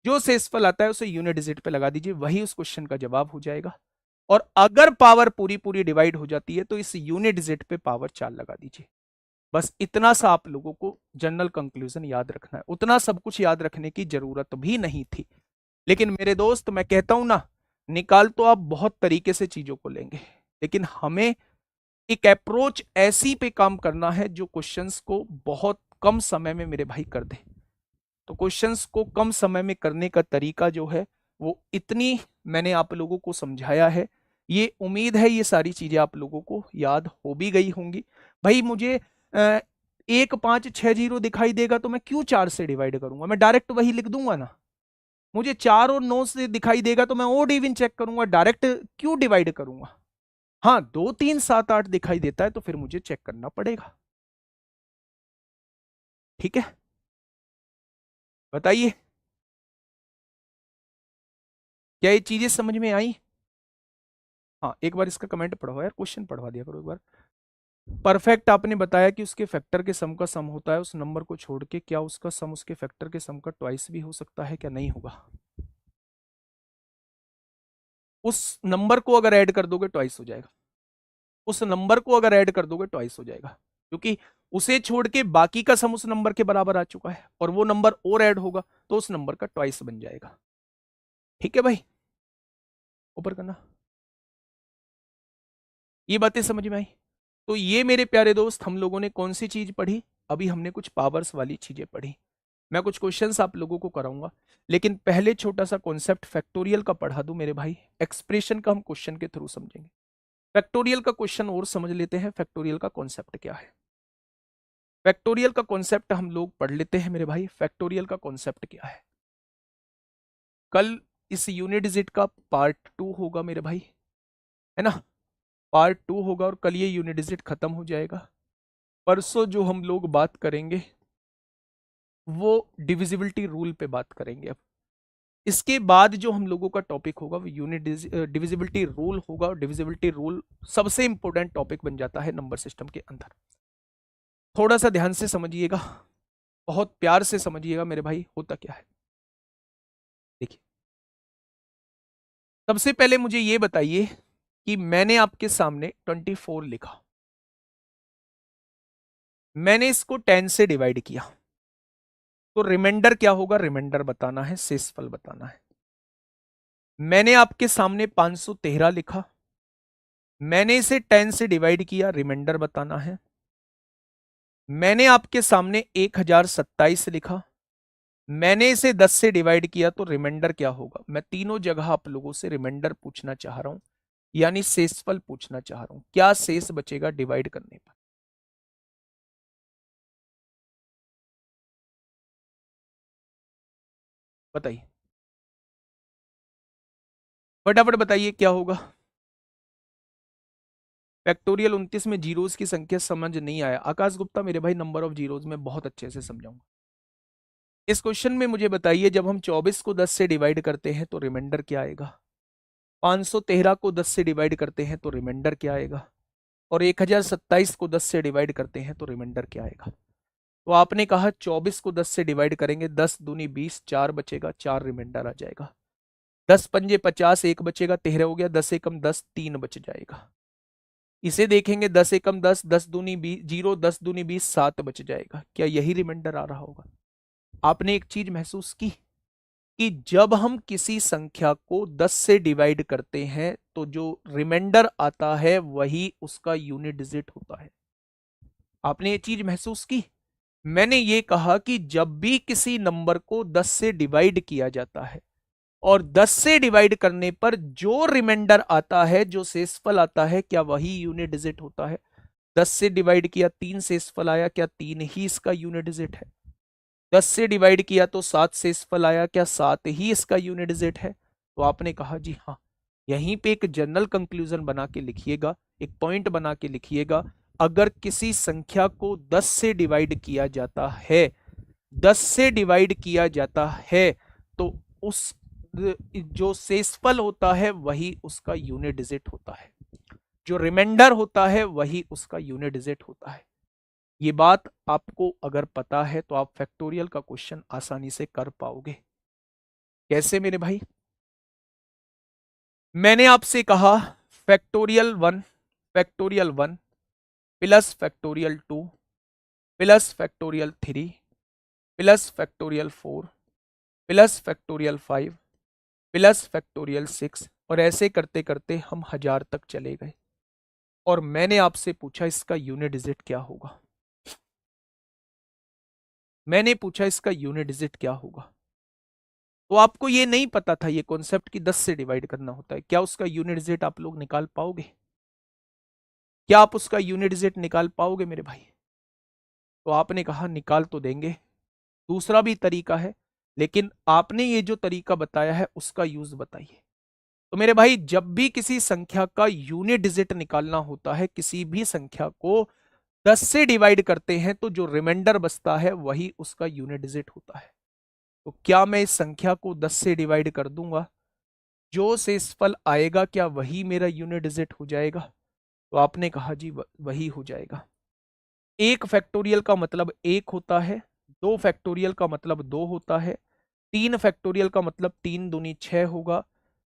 [SPEAKER 1] जो शेषफल आता है उसे यूनिट डिजिट पे लगा दीजिए, वही उस क्वेश्चन का जवाब हो जाएगा। और अगर पावर पूरी पूरी डिवाइड हो जाती है तो इस यूनिट डिजिट पे पावर 4 लगा दीजिए। बस इतना सा आप लोगों को जनरल कंक्लूजन याद रखना है, उतना सब कुछ याद रखने की जरूरत भी नहीं थी। लेकिन मेरे दोस्त, मैं कहता हूं ना, निकाल तो आप बहुत तरीके से चीजों को लेंगे, लेकिन हमें एक अप्रोच ऐसी पे काम करना है जो क्वेश्चंस को बहुत कम समय में मेरे भाई कर दे। तो क्वेश्चंस को कम समय में करने का तरीका जो है वो इतनी मैंने आप लोगों को समझाया है। ये उम्मीद है ये सारी चीजें आप लोगों को याद हो भी गई होंगी। भाई मुझे 1560 दिखाई देगा तो मैं क्यों 4 से डिवाइड करूंगा? मैं डायरेक्ट वही लिख दूंगा ना। मुझे 4 और 9 से दिखाई देगा तो मैं ओड इवन चेक करूंगा, डायरेक्ट क्यों डिवाइड करूंगा? हाँ, 2 3 7 8 दिखाई देता है तो फिर मुझे चेक करना पड़ेगा। ठीक है, बताइए क्या ये चीजें समझ में आई? हाँ, एक बार इसका कमेंट पढ़ो यार, क्वेश्चन पढ़वा दिया करो एक बार। परफेक्ट आपने बताया कि उसके फैक्टर के सम का सम होता है उस नंबर को छोड़ के, क्या उसका सम उसके फैक्टर के सम का ट्वाइस भी हो सकता है? क्या नहीं होगा? उस नंबर को अगर ऐड कर दोगे ट्वाइस हो जाएगा। उस नंबर को अगर ऐड कर दोगे ट्वाइस हो जाएगा, क्योंकि उसे छोड़ के बाकी का सम उस नंबर के बराबर आ चुका है, और वो नंबर और ऐड होगा तो उस नंबर का ट्वाइस बन जाएगा। ठीक है भाई, ऊपर करना। ये बातें समझ में आई? तो ये मेरे प्यारे दोस्त, हम लोगों ने कौन सी चीज पढ़ी? अभी हमने कुछ पावर्स वाली चीजें पढ़ी। मैं कुछ क्वेश्चंस आप लोगों को कराऊंगा, लेकिन पहले छोटा सा कॉन्सेप्ट फैक्टोरियल का पढ़ा दूं मेरे भाई। एक्सप्रेशन का हम क्वेश्चन के थ्रू समझेंगे। फैक्टोरियल का क्वेश्चन और समझ लेते हैं, फैक्टोरियल का कॉन्सेप्ट क्या है। फैक्टोरियल का कॉन्सेप्ट हम लोग पढ़ लेते हैं मेरे भाई। फैक्टोरियल का कॉन्सेप्ट क्या है? कल इस यूनिट डिजिट का पार्ट 2 होगा मेरे भाई, है ना? पार्ट 2 होगा और कल ये यूनिट डिजिट खत्म हो जाएगा। परसों जो हम लोग बात करेंगे वो डिविजिबिलिटी रूल पे बात करेंगे। अब इसके बाद जो हम लोगों का टॉपिक होगा वो यूनिट डिविजिबिलिटी रूल होगा, और डिविजिबिलिटी रूल सबसे इंपॉर्टेंट टॉपिक बन जाता है नंबर सिस्टम के अंदर। थोड़ा सा ध्यान से समझिएगा, बहुत प्यार से समझिएगा मेरे भाई, होता क्या है। देखिए, सबसे पहले मुझे ये बताइए कि मैंने आपके सामने 24 लिखा, मैंने इसको 10 से डिवाइड किया, तो रिमाइंडर क्या होगा, रिमाइंडर बताना है, शेषफल बताना है। मैंने आपके सामने 513 लिखा, मैंने इसे 10 से डिवाइड किया, रिमाइंडर बताना है। मैंने आपके सामने 1027 लिखा, मैंने इसे 10 से डिवाइड किया, तो रिमाइंडर क्या होगा। मैं तीनों जगह आप लोगों से रिमाइंडर पूछना चाह रहा हूं, यानी शेषफल पूछना चाह रहा हूं, क्या शेष बचेगा डिवाइड करने पर। बताइए, फटाफट बताइए क्या होगा। फैक्टोरियल 29 में जीरोस की संख्या समझ नहीं आया, आकाश गुप्ता मेरे भाई नंबर ऑफ जीरोस में बहुत अच्छे से समझाऊंगा। इस क्वेश्चन में मुझे बताइए, जब हम 24 को 10 से डिवाइड करते हैं तो रिमाइंडर क्या आएगा, 513 को 10 से डिवाइड करते हैं तो रिमाइंडर क्या आएगा, और 1027 को 10 से डिवाइड करते हैं तो रिमाइंडर क्या आएगा। तो आपने कहा 24 को 10 से डिवाइड करेंगे, 10 दूनी 20, 4 बचेगा, 4 रिमाइंडर आ जाएगा। 10 पंजे 50, 1 बचेगा, 13 हो गया, 10 एकम 10, 3 बच जाएगा। इसे देखेंगे 10 एकम 10, 10 दूनी 20, 0, 10 दूनी 20, 7 बच जाएगा। क्या यही रिमाइंडर आ रहा होगा। आपने एक चीज महसूस की कि जब हम किसी संख्या को 10 से डिवाइड करते हैं तो जो रिमाइंडर आता है वही उसका यूनिट डिजिट होता है। आपने ये चीज महसूस की। मैंने ये कहा कि जब भी किसी नंबर को 10 से डिवाइड किया जाता है और 10 से डिवाइड करने पर जो रिमाइंडर आता है, जो शेषफल आता है, क्या वही यूनिट डिजिट होता है। 10 से डिवाइड किया, 3 शेषफल आया, क्या 3 ही इसका यूनिट डिजिट है। 10 से डिवाइड किया तो 7 शेषफल आया, क्या 7 ही इसका यूनिट डिजिट है। तो आपने कहा जी हाँ। यहीं पे एक जनरल कंक्लूजन बना के लिखिएगा, एक पॉइंट बना के लिखिएगा। अगर किसी संख्या को 10 से डिवाइड किया जाता है, 10 से डिवाइड किया जाता है, तो उस जो शेषफल होता है वही उसका यूनिट डिजिट होता है, जो रिमाइंडर होता है वही उसका यूनिट डिजिट होता है। ये बात आपको अगर पता है तो आप फैक्टोरियल का क्वेश्चन आसानी से कर पाओगे। कैसे मेरे भाई। मैंने आपसे कहा factorial 1, factorial 1 plus factorial 2 plus factorial 3 plus factorial 4 plus factorial 5 plus factorial 6, और ऐसे करते करते हम 1000 तक चले गए। और मैंने आपसे पूछा इसका यूनिट डिजिट क्या होगा। मैंने पूछा इसका यूनिट डिजिट क्या होगा। तो आपको ये नहीं पता था ये कॉन्सेप्ट कि 10 से डिवाइड करना होता है। क्या उसका यूनिट डिजिट आप लोग निकाल पाओगे। क्या आप उसका यूनिट डिजिट निकाल पाओगे मेरे भाई। तो आपने कहा निकाल तो देंगे, दूसरा भी तरीका है, लेकिन आपने ये जो तरीका बताया है उसका यूज बताइए। तो मेरे भाई, जब भी किसी संख्या का यूनिट डिजिट निकालना होता है, किसी भी संख्या को 10 से डिवाइड करते हैं तो जो रिमाइंडर बचता है वही उसका यूनिट डिजिट होता है। तो क्या मैं इस संख्या को 10 से डिवाइड कर दूंगा, जो शेषफल आएगा क्या वही मेरा यूनिट डिजिट हो जाएगा। तो आपने कहा जी वही हो जाएगा। एक फैक्टोरियल का मतलब एक होता है, दो फैक्टोरियल का मतलब दो होता है, तीन फैक्टोरियल का मतलब 3 दूनी 6 होगा,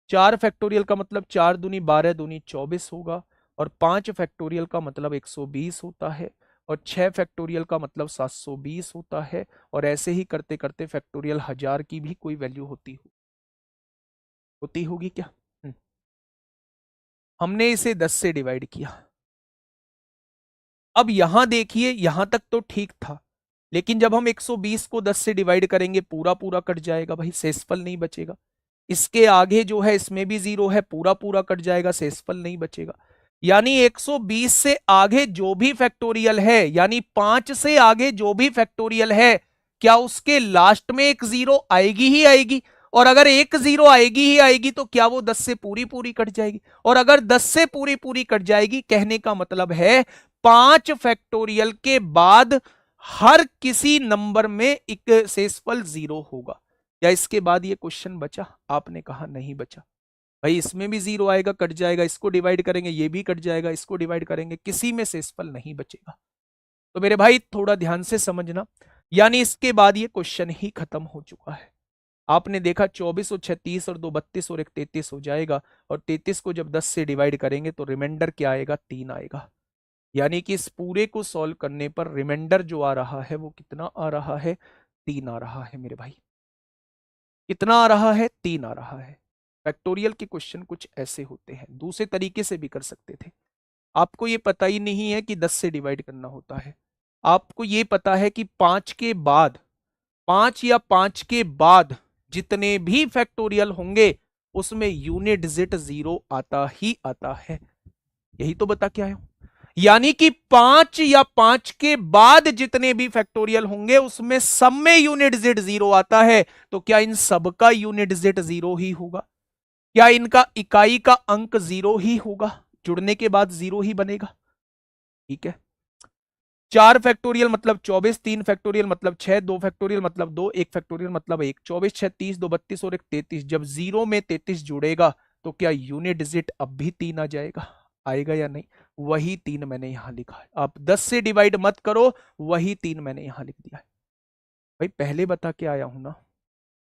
[SPEAKER 1] 4 फैक्टोरियल का मतलब 4 दूनी 12 दूनी 24 होगा, और 5 फैक्टोरियल का मतलब 120 होता है, और 6 फैक्टोरियल का मतलब 720 होता है। और ऐसे ही करते करते फैक्टोरियल 1000 की भी कोई वैल्यू होती होगी क्या। हमने इसे 10 से डिवाइड किया। अब यहां देखिए, यहां तक तो ठीक था, लेकिन जब हम 120 को 10 से डिवाइड करेंगे पूरा पूरा कट जाएगा भाई, शेषफल नहीं बचेगा। इसके आगे जो है इसमें भी 0 है, पूरा पूरा कट जाएगा, शेषफल नहीं बचेगा। यानी 120 से आगे जो भी फैक्टोरियल है, यानी 5 से आगे जो भी फैक्टोरियल है, क्या उसके लास्ट में एक 0 आएगी ही आएगी। और अगर एक 0 आएगी ही आएगी तो क्या वो 10 से पूरी पूरी कट जाएगी। और अगर 10 से पूरी पूरी कट जाएगी, कहने का मतलब है 5 फैक्टोरियल के बाद हर किसी नंबर में एक शेषफल 0 होगा। या इसके बाद ये क्वेश्चन बचा। आपने कहा नहीं बचा भाई, इसमें भी 0 आएगा, कट जाएगा, इसको डिवाइड करेंगे ये भी कट जाएगा, इसको डिवाइड करेंगे, किसी में शेषफल नहीं बचेगा। तो मेरे भाई थोड़ा ध्यान से समझना, यानी इसके बाद ये क्वेश्चन ही खत्म हो चुका है। आपने देखा 24 और 36 और 2 32 और 1 33 हो जाएगा, और 33 को जब 10 से डिवाइड करेंगे तो रिमाइंडर क्या आएगा, 3 आएगा। यानी कि इस पूरे को सॉल्व करने पर रिमाइंडर जो आ रहा है वो कितना आ रहा है, 3 आ रहा है मेरे भाई। कितना आ रहा है, 3 आ रहा है। फैक्टोरियल के क्वेश्चन कुछ ऐसे होते हैं, दूसरे तरीके से भी कर सकते थे। आपको ये पता ही नहीं है कि 10 से डिवाइड करना होता है, आपको ये पता है कि 5 के बाद, 5 या 5 के बाद जितने भी फैक्टोरियल होंगे उसमें यूनिट डिजिट 0 आता ही आता है। यही तो बता के आया हूं। यानी कि 5 या 5 के बाद जितने भी फैक्टोरियल होंगे उसमें सब में यूनिट डिजिट 0 आता है। तो क्या इन सबका यूनिट डिजिट 0 ही होगा? क्या इनका इकाई का अंक 0 ही होगा? जुड़ने के बाद 0 ही बनेगा। ठीक है, 4 फैक्टोरियल मतलब 24, 3 फैक्टोरियल मतलब 6, 2 फैक्टोरियल मतलब 2, 1 फैक्टोरियल मतलब 1। 24, 6, 30, 2 32 और 1 33। जब 0 में 33 जुड़ेगा तो क्या यूनिट डिजिट अब भी 3 आ जाएगा? आएगा या नहीं? वही 3 मैंने यहां लिखा है। आप 10 से डिवाइड मत करो, वही 3 मैंने यहां लिख दिया है। भाई पहले बता के आया हूं ना,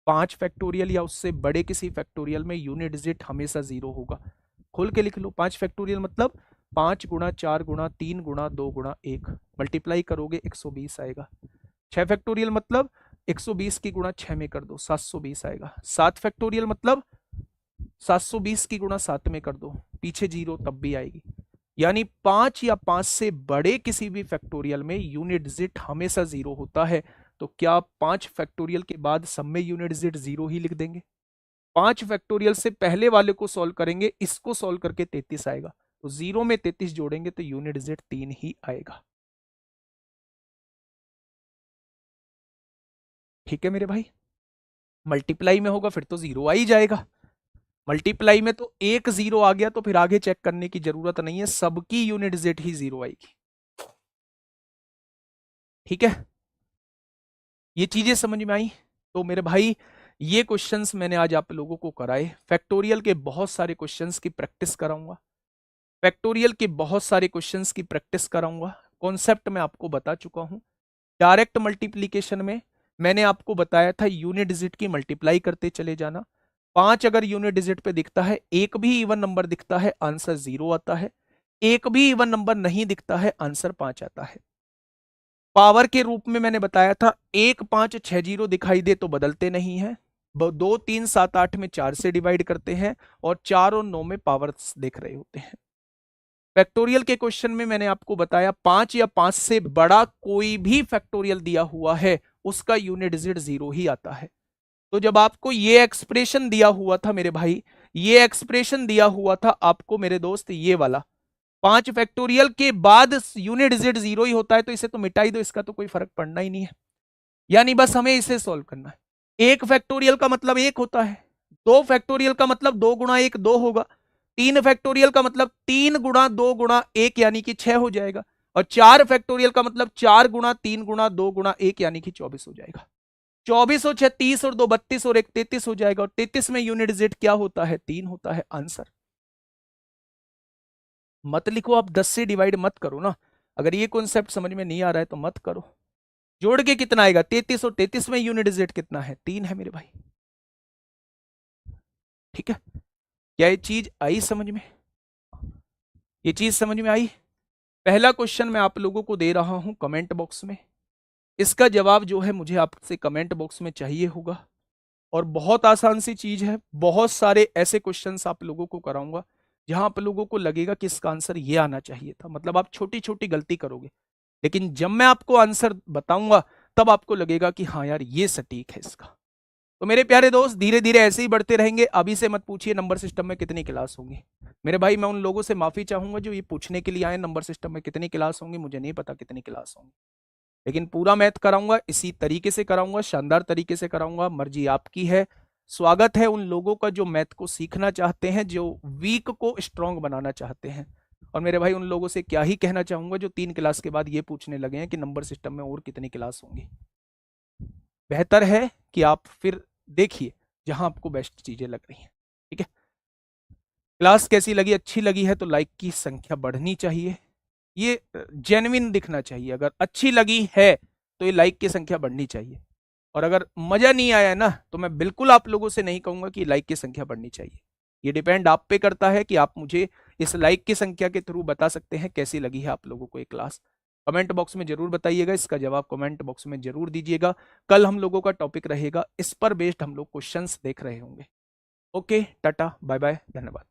[SPEAKER 1] 5 फैक्टोरियल या उससे बड़े किसी फैक्टोरियल में यूनिट डिजिट हमेशा 0 होगा। खोल के लिख लो, 5 फैक्टोरियल मतलब 5 गुणा 4 गुणा 3 गुणा 2 गुणा 1, मल्टीप्लाई करोगे 120 आएगा। 6 फैक्टोरियल मतलब 120 की गुणा 6 में कर दो, 720 आएगा। 7 फैक्टोरियल मतलब 720 की गुणा 7 में कर दो, पीछे 0 तब भी आएगी। यानी 5 या 5 से बड़े किसी भी फैक्टोरियल में यूनिट डिजिट हमेशा 0 होता है। तो क्या 5 फैक्टोरियल के बाद सब में यूनिट डिजिट 0 ही लिख देंगे? 5 फैक्टोरियल से पहले वाले को सॉल्व करेंगे, इसको सॉल्व करके 33 आएगा, तो 0 में 33 जोड़ेंगे तो यूनिट डिजिट 3 ही आएगा। ठीक है मेरे भाई, मल्टीप्लाई में होगा फिर तो 0 आ ही जाएगा। मल्टीप्लाई में तो एक 0 आ गया तो फिर आगे चेक करने की जरूरत नहीं है, सबकी यूनिट डिजिट ही 0 आएगी। ठीक है, ये चीजें समझ में आई? तो मेरे भाई ये क्वेश्चंस मैंने आज आप लोगों को कराए। फैक्टोरियल के बहुत सारे क्वेश्चंस की प्रैक्टिस कराऊंगा, फैक्टोरियल के बहुत सारे क्वेश्चंस की प्रैक्टिस कराऊंगा। कॉन्सेप्ट मैं आपको बता चुका हूं। डायरेक्ट मल्टीप्लीकेशन में मैंने आपको बताया था यूनिट डिजिट की मल्टीप्लाई करते चले जाना। 5 अगर यूनिट डिजिट पे दिखता है, एक भी इवन नंबर दिखता है, आंसर 0 आता है। एक भी इवन नंबर नहीं दिखता है, आंसर 5 आता है। पावर के रूप में मैंने बताया था, 1 5 6 0 दिखाई दे तो बदलते नहीं है, 2 3 7 8 में 4 से डिवाइड करते हैं, और 4 और 9 में पावर देख रहे होते हैं। फैक्टोरियल के क्वेश्चन में मैंने आपको बताया 5 या 5 से बड़ा कोई भी फैक्टोरियल दिया हुआ है उसका यूनिट डिजिट 0 ही आता है। तो जब आपको ये एक्सप्रेशन दिया हुआ था मेरे भाई, ये एक्सप्रेशन दिया हुआ था आपको मेरे दोस्त, ये वाला 5 फैक्टोरियल के बाद यूनिट डिजिट 0 ही होता है, तो इसे तो मिटा ही दो, इसका तो कोई फर्क पड़ना ही नहीं है। यानी बस हमें इसे सॉल्व करना है। 1 फैक्टोरियल का मतलब 1 होता है, 2 फैक्टोरियल का मतलब 2 गुणा 1 2 होगा, 3 फैक्टोरियल का मतलब 3 गुणा 2 गुणा 1 यानी कि 6 हो जाएगा, और 4 फैक्टोरियल का मतलब 4 गुणा 3 गुणा 2 गुणा 1 यानी कि 24 हो जाएगा। 24 और 6 30 और 2 32 और 1 33 हो जाएगा, और 33 में यूनिट डिजिट क्या होता है, 3 होता है। आंसर मत लिखो, आप 10 से डिवाइड मत करो ना। अगर ये कॉन्सेप्ट समझ में नहीं आ रहा है तो मत करो। जोड़ के कितना आएगा, 33, और 33 में यूनिट डिजिट कितना है, 3 है मेरे भाई। ठीक है, क्या ये चीज आई समझ में? ये चीज समझ में आई? पहला क्वेश्चन मैं आप लोगों को दे रहा हूं कमेंट बॉक्स में, इसका जवाब जो है मुझे आपसे कमेंट बॉक्स में चाहिए होगा। और बहुत आसान सी चीज है, बहुत सारे ऐसे क्वेश्चंस आप लोगों को कराऊंगा जहां आप लोगों को लगेगा कि इसका आंसर ये आना चाहिए था, मतलब आप छोटी छोटी गलती करोगे, लेकिन जब मैं आपको आंसर बताऊंगा तब आपको लगेगा कि हाँ यार ये सटीक है इसका। तो मेरे प्यारे दोस्त धीरे धीरे ऐसे ही बढ़ते रहेंगे। अभी से मत पूछिए नंबर सिस्टम में कितनी क्लास होंगी। मेरे भाई मैं उन लोगों से माफी चाहूंगा जो ये पूछने के लिए आए नंबर सिस्टम में कितनी क्लास होंगी, मुझे नहीं पता कितनी क्लास होंगी, लेकिन पूरा मैथ कराऊंगा, इसी तरीके से कराऊंगा, शानदार तरीके से कराऊंगा। मर्जी आपकी है। स्वागत है उन लोगों का जो मैथ को सीखना चाहते हैं, जो वीक को स्ट्रांग बनाना चाहते हैं। और मेरे भाई उन लोगों से क्या ही कहना चाहूंगा जो 3 क्लास के बाद ये पूछने लगे हैं कि नंबर सिस्टम में और कितनी क्लास होंगी। बेहतर है कि आप फिर देखिए जहां आपको बेस्ट चीजें लग रही हैं। ठीक है, क्लास कैसी लगी? अच्छी लगी है तो लाइक की संख्या बढ़नी चाहिए। ये जेन्युइन दिखना चाहिए। अगर अच्छी लगी है तो ये लाइक की संख्या बढ़नी चाहिए, और अगर मजा नहीं आया ना तो मैं बिल्कुल आप लोगों से नहीं कहूंगा कि लाइक की संख्या बढ़नी चाहिए। ये डिपेंड आप पे करता है कि आप मुझे इस लाइक की संख्या के थ्रू बता सकते हैं कैसी लगी है आप लोगों को ये क्लास। कमेंट बॉक्स में जरूर बताइएगा, इसका जवाब कमेंट बॉक्स में जरूर दीजिएगा। कल हम लोगों का टॉपिक रहेगा इस पर बेस्ड, हम लोग क्वेश्चंस देख रहे होंगे। ओके, टाटा बाय बाय, धन्यवाद।